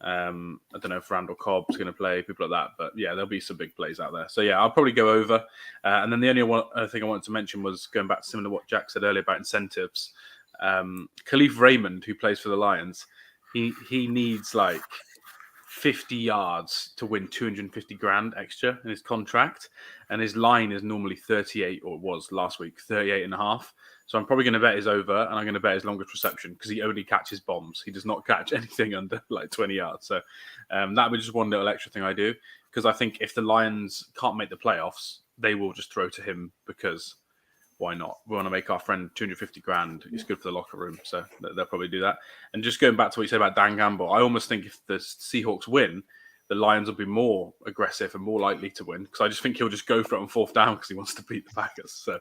I don't know if Randall Cobb's going to play, people like that. But yeah, there'll be some big plays out there. So yeah, I'll probably go over. And then the only other thing I wanted to mention was going back to similar to what Jack said earlier about incentives. Khalif Raymond, who plays for the Lions, he needs like 50 yards to win 250 grand extra in his contract, and his line is normally 38, or it was last week 38 and a half. So I'm probably going to bet his over, and I'm going to bet his longest reception because he only catches bombs. He does not catch anything under like 20 yards. So that would just one little extra thing I do, because I think if the Lions can't make the playoffs, they will just throw to him, because why not? We want to make our friend 250 grand. It's good for the locker room. So they'll probably do that. And just going back to what you said about Dan Gamble, I almost think if the Seahawks win, the Lions will be more aggressive and more likely to win, because I just think he'll just go for it on fourth down because he wants to beat the Packers. So,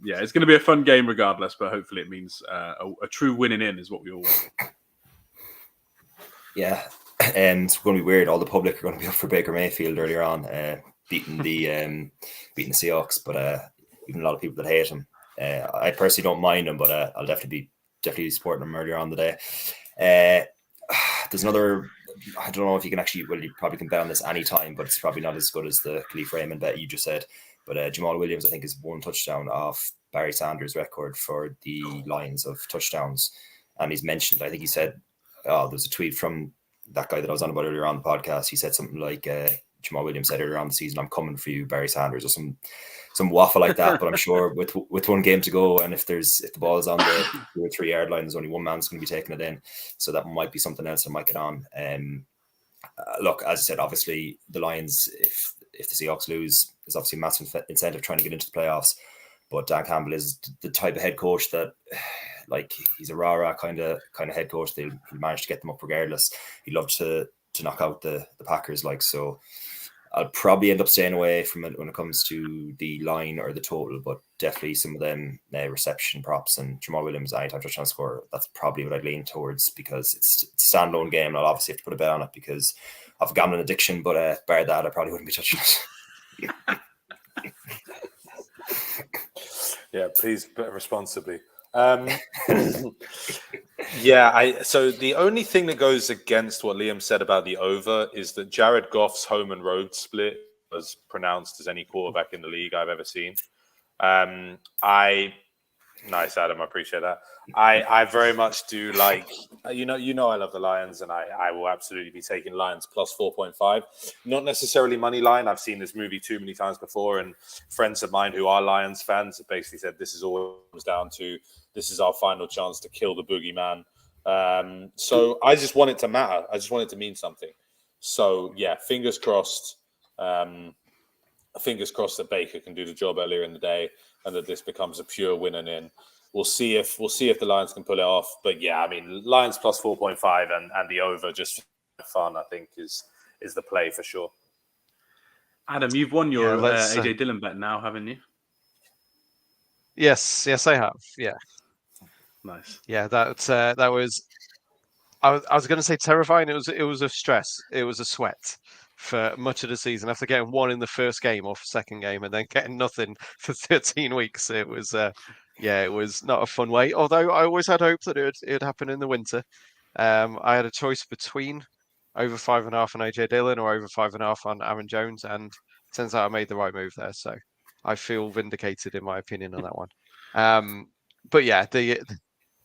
yeah, it's going to be a fun game regardless, but hopefully it means a true winning in is what we all want. Yeah, and it's going to be weird. All the public are going to be up for Baker Mayfield earlier on, beating the Seahawks, but even a lot of people that hate him. I personally don't mind him, but I'll definitely be supporting him earlier on the day. There's another. I don't know if you can actually. Well, you probably can bet on this anytime, but it's probably not as good as the Khalif Raymond bet you just said. But Jamal Williams, I think, is one touchdown off Barry Sanders' record for the Lions of touchdowns, and he's mentioned. I think he said, "Oh, there's a tweet from that guy that I was on about earlier on the podcast." He said something like, "Jamal Williams said earlier on the season, I'm coming for you, Barry Sanders," or some waffle like that. But I'm sure with one game to go, and if the ball is on the 2 or 3 yard line, there's only one man's going to be taking it in. So that might be something else that might get on. Look, as I said, obviously the Lions, if the Seahawks lose, is obviously a massive incentive trying to get into the playoffs. But Dan Campbell is the type of head coach that, like, he's a rah-rah kind of head coach. He'll manage to get them up regardless. He'd love to knock out the Packers, like, so. I'll probably end up staying away from it when it comes to the line or the total, but definitely some of them reception props and Jamal Williams anytime touchdown score. That's probably what I'd lean towards, because it's a standalone game, and I'll obviously have to put a bet on it because I have a gambling addiction. But bar that, I probably wouldn't be touching it. Yeah, please bet responsibly. Yeah, so the only thing that goes against what Liam said about the over is that Jared Goff's home and road split was pronounced as any quarterback in the league I've ever seen. Nice, Adam. I appreciate that. I very much do like, I love the Lions, and I will absolutely be taking Lions plus 4.5. Not necessarily money line. I've seen this movie too many times before, and friends of mine who are Lions fans have basically said this is all it comes down to. This is our final chance to kill the boogeyman. So I just want it to matter. I just want it to mean something. So yeah, fingers crossed. Fingers crossed that Baker can do the job earlier in the day, and that this becomes a pure win and in. We'll see if the Lions can pull it off. But yeah, I mean, Lions plus 4.5 and the over just for fun, I think is the play for sure. Adam, you've won your AJ Dillon bet now, haven't you? Yes, I have. Yeah, nice. Yeah, that was. I was going to say terrifying. It was a stress. It was a sweat for much of the season after getting one in the first game or second game, and then getting nothing for 13 weeks. It was, it was not a fun way. Although I always had hope that it would happen in the winter. I had a choice between over 5.5 on AJ Dillon or over 5.5 on Aaron Jones, and it turns out I made the right move there. So I feel vindicated in my opinion on that one. But yeah, the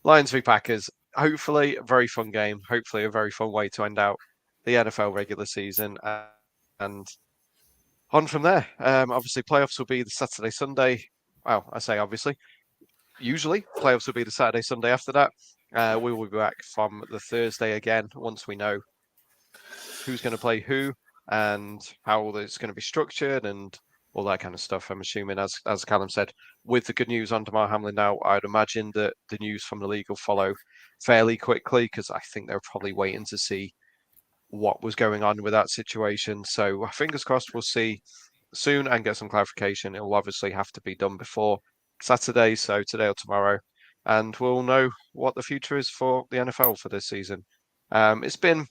Lions v Packers. Hopefully, a very fun game. Hopefully, a very fun way to end out the NFL regular season, and on from there. Obviously, playoffs will be the Saturday, Sunday. Well, I say obviously. Usually, playoffs will be the Saturday, Sunday after that. We will be back from the Thursday again once we know who's going to play who and how it's going to be structured and all that kind of stuff. I'm assuming, as Callum said, with the good news on Damar Hamlin now, I'd imagine that the news from the league will follow fairly quickly, because I think they're probably waiting to see what was going on with that situation. So fingers crossed we'll see soon and get some clarification. It will obviously have to be done before Saturday, so today or tomorrow, and we'll know what the future is for the NFL for this season. It's been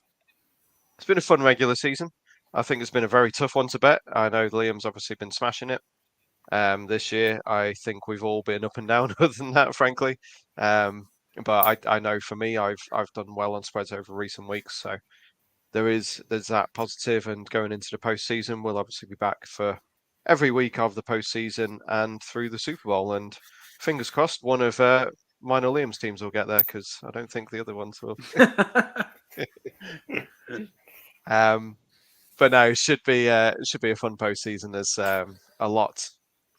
a fun regular season. I think it's been a very tough one to bet. I know Liam's obviously been smashing it this year. I think we've all been up and down other than that, frankly. But I know for me, I've done well on spreads over recent weeks. So there's that positive, and going into the postseason, we'll obviously be back for every week of the postseason and through the Super Bowl. And fingers crossed, one of mine or Liam's teams will get there, because I don't think the other ones will. But no, it should be a fun postseason. There's a lot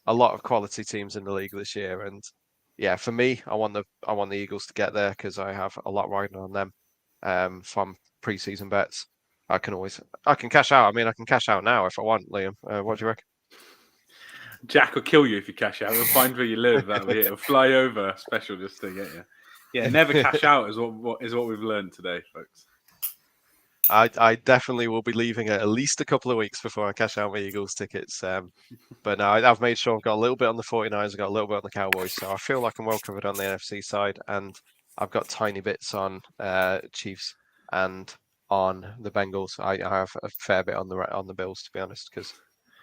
of quality teams in the league this year, and yeah, for me, I want the Eagles to get there because I have a lot riding on them from preseason bets. I can cash out. I mean, I can cash out now if I want, Liam. What do you reckon? Jack will kill you if you cash out. He'll find where you live. That'll be it. He'll fly over special just to get you. Yeah, never cash out is what we've learned today, folks. I definitely will be leaving it at least a couple of weeks before I cash out my Eagles tickets. But no, I've made sure I've got a little bit on the 49ers, I've got a little bit on the Cowboys, so I feel like I'm well covered on the NFC side, and I've got tiny bits on Chiefs and on the Bengals. I have a fair bit on the Bills, to be honest, because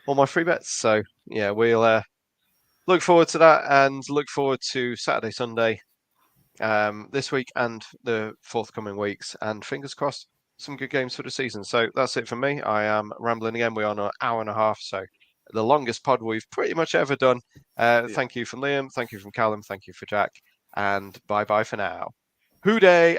all my free bets. So yeah, we'll look forward to that, and look forward to Saturday, Sunday this week and the forthcoming weeks, and fingers crossed, some good games for the season. So that's it for me. I am rambling again. We're on an hour and a half, so the longest pod we've pretty much ever done. Thank you from Liam, thank you from Callum, thank you for Jack, and bye for now. Hoo day!